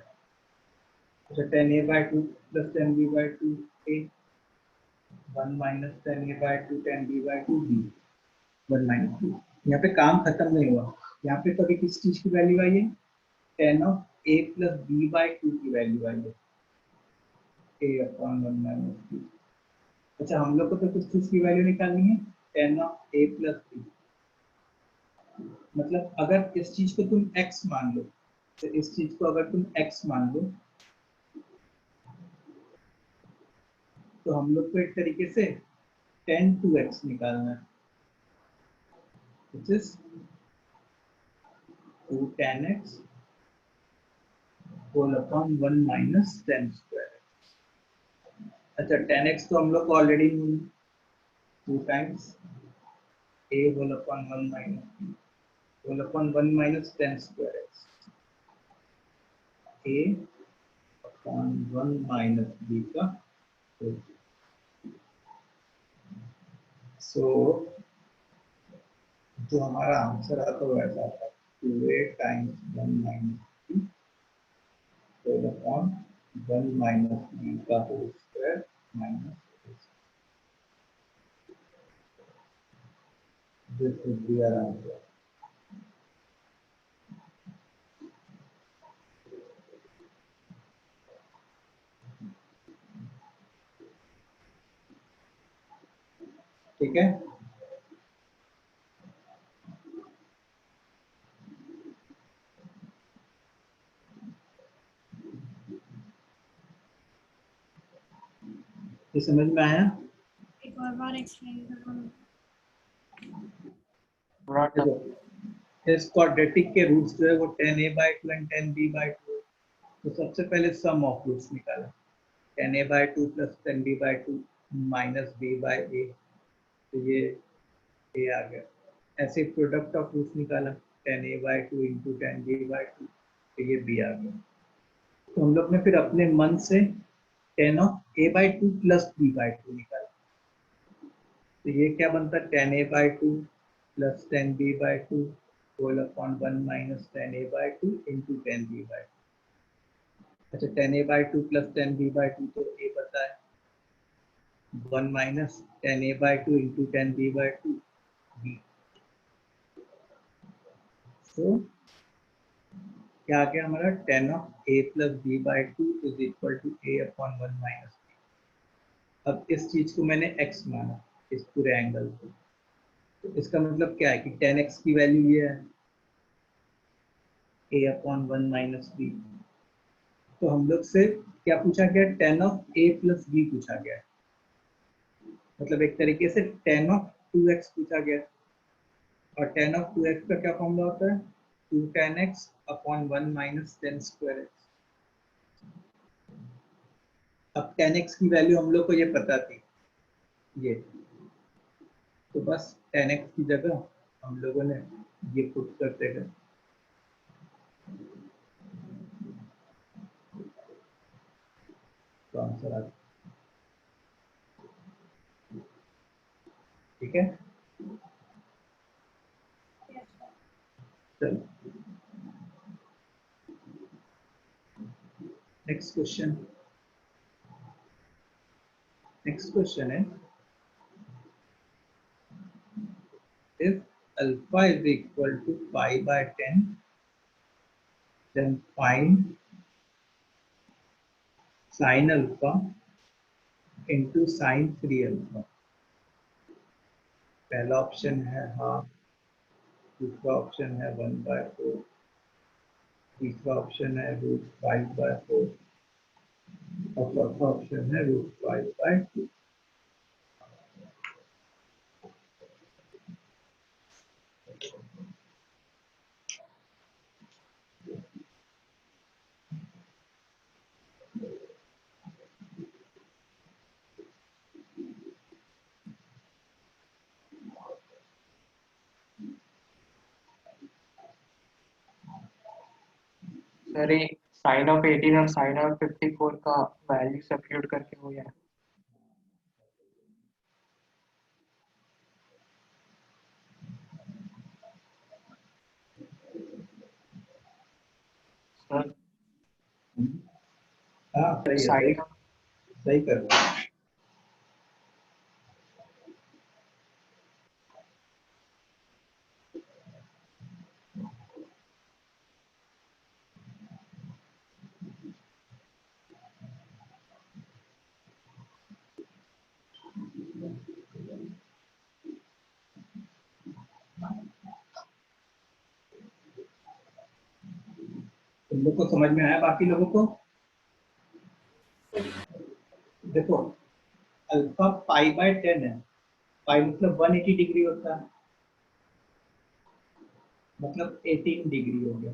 अच्छा 10a/2 plus 10b/2 a, 1 minus 10a/2 10b/2 b, 1 minus b। यहाँ पे काम खत्म नहीं हुआ, यहाँ पे कभी किस चीज की वैल्यू आई है? 10 of a plus b/2 की वैल्यू आई है, a upon 1 minus b। अच्छा हम लोग को तो किस चीज की वैल्यू निकालनी है? 10 of a plus b। मतलब अगर इस चीज को तुम x मान लो, तो इस चीज को अगर तुम x मान लो, तो हम लोग को एक तरीके से 10 to x निकालना है, which is 2 10x whole upon 1 minus 10 square। अच्छा 10x तो हम लोग को already 2 times a whole upon 1 minus b whole upon 1 minus 10 square x, a upon 1 minus b का whole। सो जो हमारा आंसर आता है वैसा आता है 2a times 1 minus b whole upon 1 minus b का whole square minus a। This would be our answer। ठीक है, ये समझ में आया? एक और बार एक्सप्लेन करो। थोड़ा टफ देखो इस क्वाड्रेटिक के रूट्स जो है वो 10a/2 एंड 10b/2। तो सबसे पहले सम ऑफ रूट्स निकाला, 10a/2 plus 10b/2 minus b/a, तो ये a आ गया। ऐसे प्रोडक्ट ऑफ रूट्स निकाला 10a/2 into 10b/2, तो ये b आ गया। तो हम लोग ने फिर अपने मन से 10 of a/2 plus b/2 निकाला, तो ये क्या बनता है? 10a/2 plus 10b/2 whole upon 1 minus 10a/2 into 10b/2। अच्छा 10a/2 plus 10b/2 तो a पता है, 1 minus 10a/2 into 10b/2 b। तो क्या आ गया हमारा? 10 of a plus b/2 is equal to a upon 1 minus b। अब इस चीज को मैंने x माना, इस पूरे एंगल को, तो इसका मतलब क्या है कि 10x की वैल्यू ये है a upon 1 minus b। तो हम लोग से क्या पूछा गया? 10 of a plus b पूछा गया, मतलब एक तरीके से 10 of 2x पूछा गया। और 10 of 2x का क्या फॉर्मूला होता है? 2 10x upon 1 minus 10 square x। अब 10x की वैल्यू हम लोग को ये पता थी, ये तो बस 10x की जगह हम लोगों ने ये पुट करते गए। तो आंसर आ गया। ठीक है, चलो नेक्स्ट क्वेश्चन। नेक्स्ट क्वेश्चन है alpha is equal to pi by 10, then find sin alpha into sin 3 alpha. पहला ऑप्शन है हाफ, दूसरा ऑप्शन है 1/4, तीसरा ऑप्शन है √5/4 और चौथा ऑप्शन है √5/2। सर ये साइन ऑफ 18 और साइन ऑफ 54 का वैल्यू सब्स्टिट्यूट करके हो गया। सर हाँ सही है, साइन सही कर रहे हैं। तुम लोग को समझ में आया? बाकी लोगों को देखो, अल्फा पाई बाय 10 है, पाई मतलब 180 डिग्री होता है, मतलब 18 डिग्री हो गया।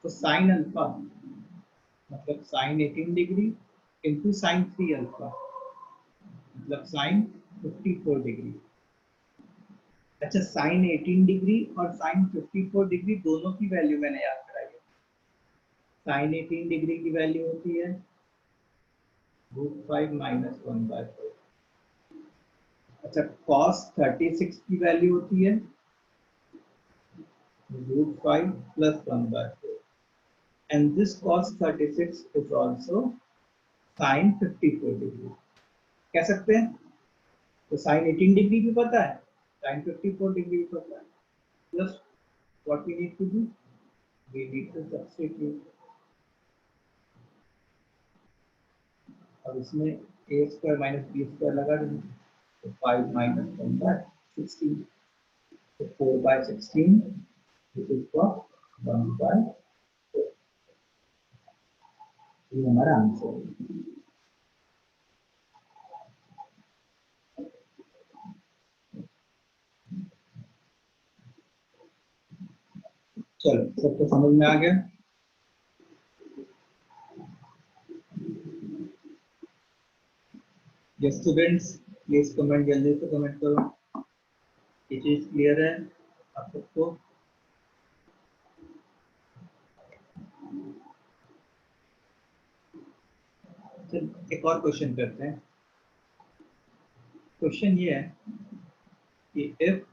तो साइन अल्फा मतलब sine 18 degree into sine 3 alpha मतलब साइन 54 डिग्री। अच्छा, साइन 18 डिग्री और साइन 54 डिग्री दोनों की वैल्यू मैंने याद कराई है। साइन 18 डिग्री की वैल्यू होती है √5 - 1/4। अच्छा, cos 36 की वैल्यू होती है √5 + 1/4, and this cos 36 is also sin 54 degree. कह सकते हैं तो sin 18 डिग्री भी पता है, sin 54 डिग्री भी पता है। Just what we need to do, we need to substitute। अब इसमें a² - b² लगा देंगे, तो 5 - 1/16, तो 4/16 which is what 1/4। ये हमारा आंसर है। चलो, सबको समझ में आ गया? यस स्टूडेंट्स, प्लीज कमेंट, जल्दी से कमेंट करो। ये चीज क्लियर है आप सबको? चल एक और क्वेश्चन करते हैं। क्वेश्चन ये है कि if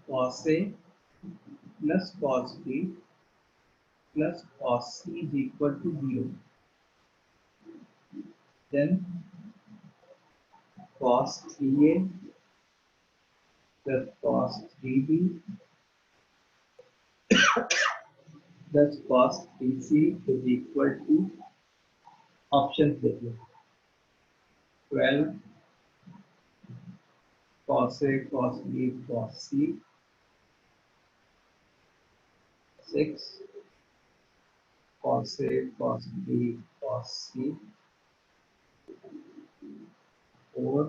cos A plus cos B plus cos C is equal to 0, then cos 3A plus cos 3B plus cos 3C is equal to, option देखिए, 12 cos A cos B cos C, 6 cos A cos B cos C, 4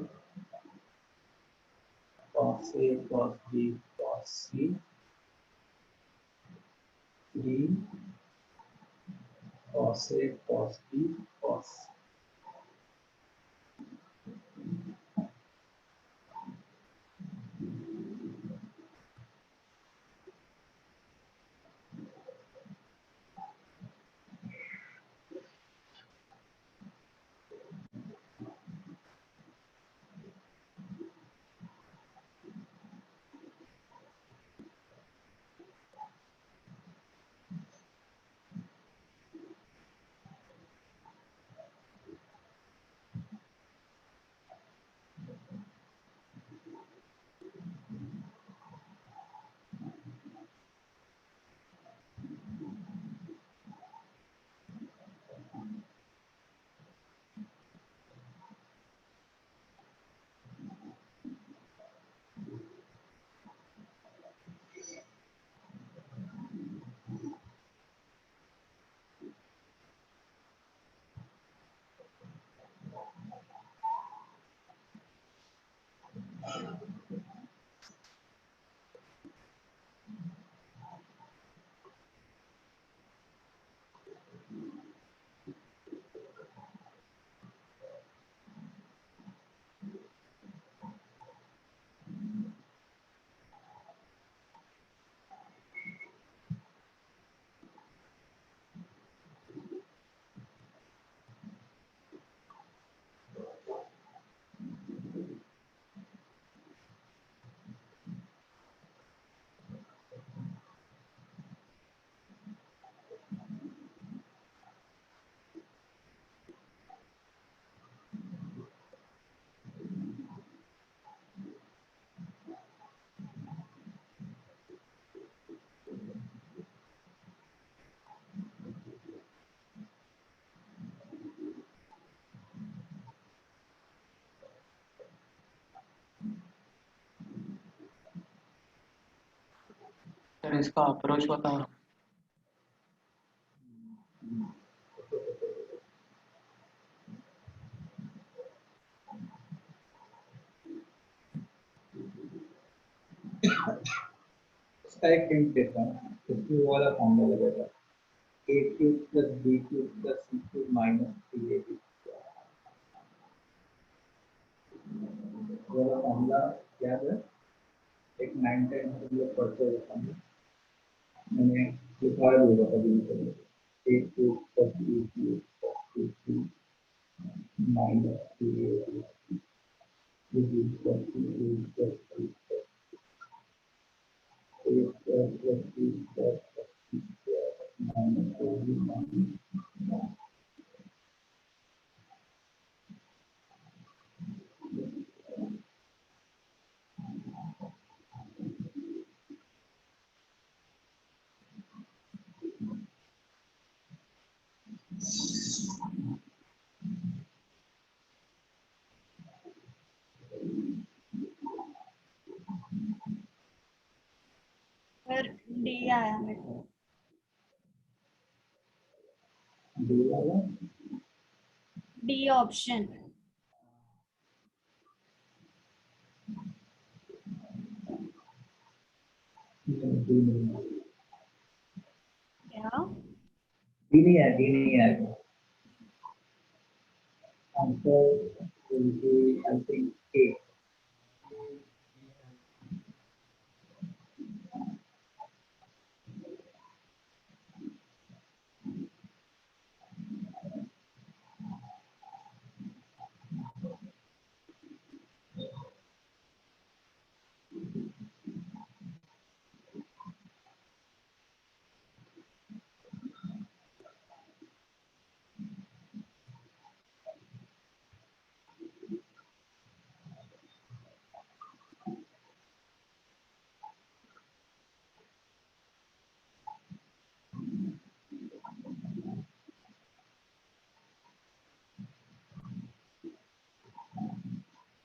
cos A cos B cos C, 3 cos A cos B cos C। Sir इसका approach बताओ। इसका एक hint देता हूँ, इसमें वो वाला फॉर्मूला लगेगा a cube plus b cube plus c cube minus 3ab। वो वाला फॉर्मूला याद है? एक 9-10 हम लोग पढ़ते हुए फॉर्मूला मैंने दिखाया भी होगा कभी कभी। a cube plus b cube plus c cube minus 3ab is equal to a plus b plus a square plus b square plus c square minus ab minus 1। फिर डी आया मेरे को। d वाला डी ऑप्शन। d नहीं है, क्या? d नहीं है, d नहीं आएगा। Answer will be I think a।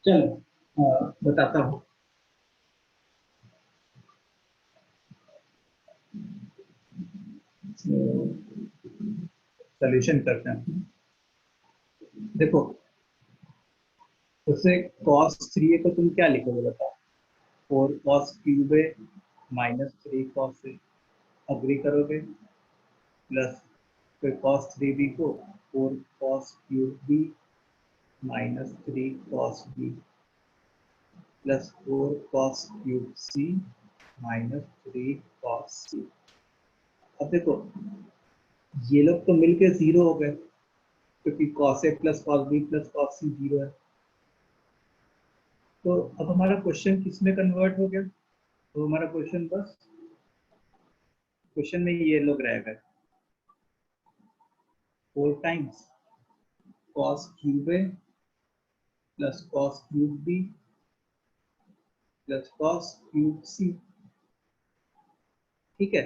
चलो बताता हूँ। सॉल्यूशन करते हैं। देखो उससे cos 3a को तुम क्या लिखोगे बताओ? 4 cos cube a minus 3 cos a agree करोगे, प्लस फिर cos 3b को 4 cos cube b minus 3 cos b plus 4 cos cube c minus 3 cos c। अब देखो ये लोग तो मिलके 0 हो गए क्योंकि cos a plus cos b plus cos c 0 है। तो अब हमारा क्वेश्चन किस में कन्वर्ट हो गया? तो हमारा क्वेश्चन बस क्वेश्चन में ये लोग रहेगा 4 times cos cube a plus cos cube b plus cos cube c। ठीक है।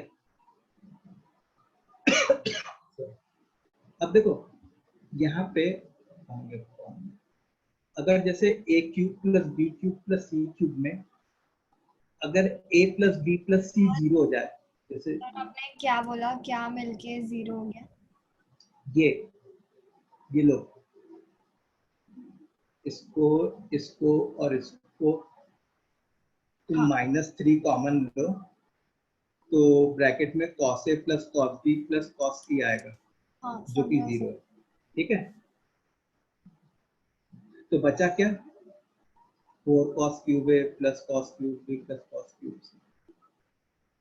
अब देखो यहाँ पे अगर जैसे a cube plus b cube plus c cube में अगर a plus b plus c 0 हो जाए, जैसे सर आपने क्या बोला? क्या मिलके 0 हो गया? ये लो इसको इसको और इसको तुम हाँ। -3 कॉमन लो तो ब्रैकेट में cos a plus cos b plus cos c आएगा हाँ जो कि समझा 0 है। सर। ठीक है। तो बचा क्या? 4 cos cube a plus cos cube b plus cos cube c।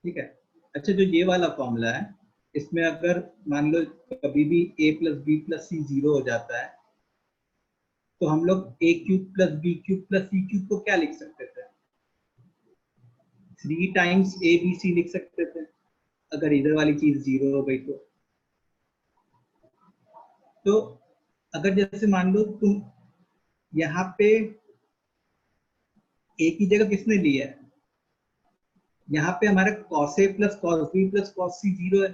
ठीक है। अच्छा जो ये वाला फॉर्मूला है इसमें अगर मान लो कभी भी a plus B plus C 0 हो जाता है तो हम लोग a cube plus B cube plus C cube को क्या लिख सकते थे? 3 टाइम्स a b c लिख सकते थे अगर इधर वाली चीज 0 हो गई तो अगर जैसे मान लो तुम यहाँ पे a की जगह किसने लिया है? यहाँ पे हमारा cos a plus cos b plus cos c 0 है।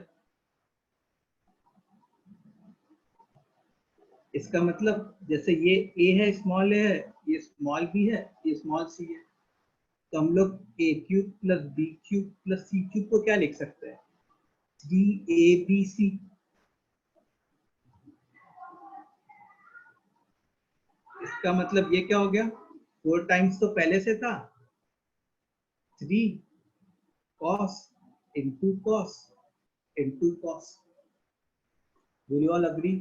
इसका मतलब जैसे ये a है, स्मॉल a है, ये स्मॉल b है, ये स्मॉल c है। तो हम लोग A cube plus B cube plus C cube को क्या लिख सकते हैं? D A B C. इसका मतलब ये क्या हो गया? 4 टाइम्स तो पहले से था, 3 cos into cos into cos। Do you all agree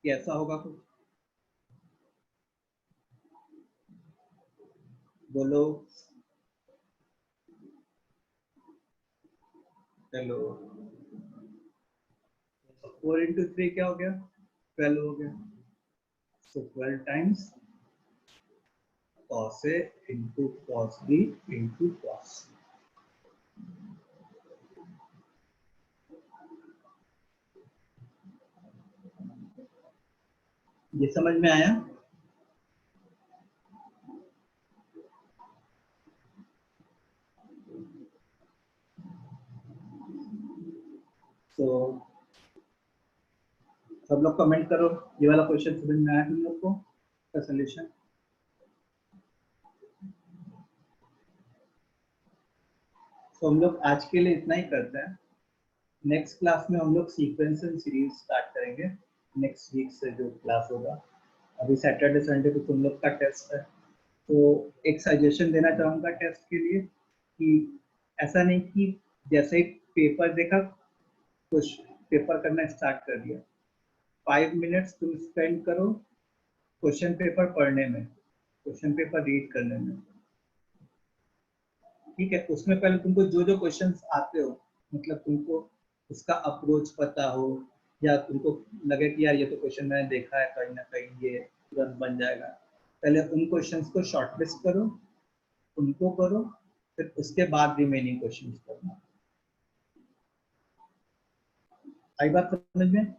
कि ऐसा होगा कुछ? बोलो। चलो 4 into 3 क्या हो गया? 12 हो गया। So 12 times cos A into cos B into cos। ये समझ में आया? तो सब लोग कमेंट करो, ये वाला क्वेश्चन समझ में आया तुम लोग को का सॉल्यूशन? तो हम लोग आज के लिए इतना ही करते हैं। नेक्स्ट क्लास में हम लोग सीक्वेंस एंड सीरीज स्टार्ट करेंगे, नेक्स्ट वीक से जो क्लास होगा। अभी सैटरडे संडे को तुम लोग का टेस्ट है, तो एक सजेशन देना चाहूँगा टेस्ट के लिए कि ऐसा नहीं कि जैसे ही पेपर देखा कुछ पेपर करना स्टार्ट कर दिया। 5 मिनट्स तुम स्पेंड करो क्वेश्चन पेपर पढ़ने में, क्वेश्चन पेपर रीड करने में, ठीक है? उसमें पहले तुमको जो जो क्वेश्चंस आते हो, मतलब तुमको उसका अप्रोच पता हो, या तुमको लगे कि यार ये तो क्वेश्चन मैंने देखा है कहीं ना कहीं, ये तुरंत बन जाएगा, पहले उन क्वेश्चंस को शॉर्टलिस्ट करो, उनको करो, फिर उसके बाद रिमेनिंग क्वेश्चंस करना। आई बात समझ में?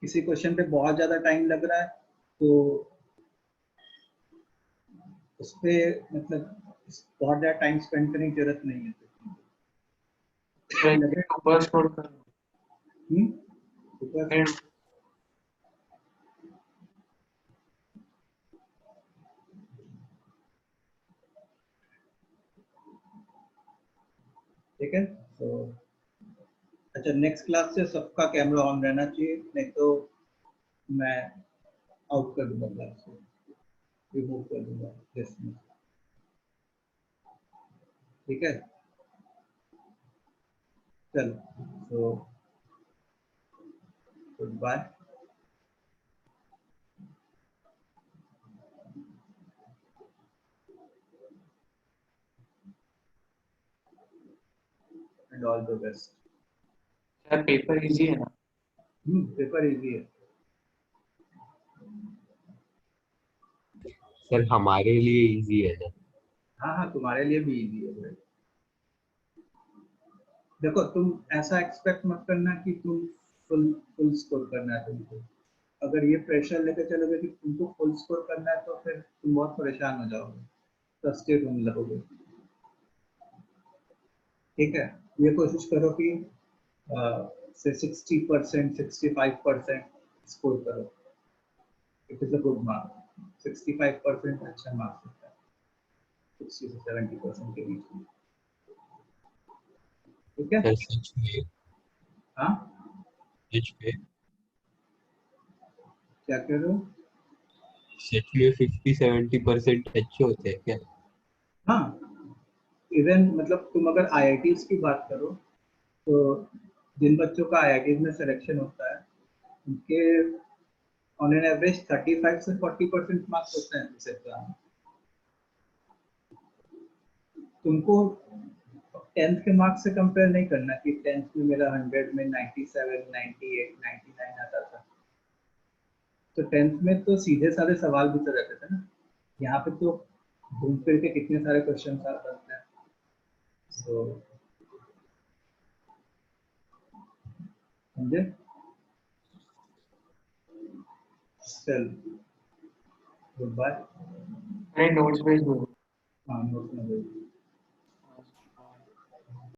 किसी क्वेश्चन पे बहुत ज्यादा टाइम लग रहा है तो उस पे मतलब बहुत ज्यादा टाइम स्पेंड करने की जरूरत नहीं है। ऊपर स्क्रॉल कर। ऊपर ठीक है। तो अच्छा, नेक्स्ट क्लास से सबका कैमरा ऑन रहना चाहिए, नहीं तो मैं आउट कर दूंगा क्लास से, रिमूव कर दूंगा लिस्ट में, ठीक है? चलो, तो good bye. And all the best. Sir paper easy है ना? पेपर इजी है। सर हमारे लिए इजी है ना? हाँ हाँ, तुम्हारे लिए भी इजी है भाई। देखो, तुम ऐसा एक्सपेक्ट मत करना कि तुम फुल फुल स्कोर करना है तुमको। अगर ये प्रेशर लेके चलोगे कि तुमको फुल स्कोर करना है तो फिर तुम बहुत परेशान हो जाओगे, फ्रस्ट्रेट होने लगोगे, ठीक है? ये कोशिश करो कि से 60% 65% स्कोर करो। It is a good mark. 65% अच्छा मार्क्स होता है, 60 से 70% के बीच में, ठीक है? सर सच में? हाँ, सच में? क्या कह रहे हो? सच में 50-70% अच्छे होते हैं क्या? हाँ, इवन मतलब तुम अगर IITs की बात करो तो जिन बच्चों का IITs में सिलेक्शन होता है उनके ऑन एन एवरेज 35 से 40% मार्क्स होते हैं इस एग्जाम में। तुमको 10th के मार्क्स से कंपेयर नहीं करना कि 10th में मेरा 100 में 97 98 99 आता था। तो 10th में तो सीधे साधे सवाल भी तो रहते थे ना, यहाँ पे तो घूम फिर के कितने सारे क्वेश्चन आते हैं। सो समझे? चल, गुड बाय। नोट्स भेज दो। हाँ, नोट में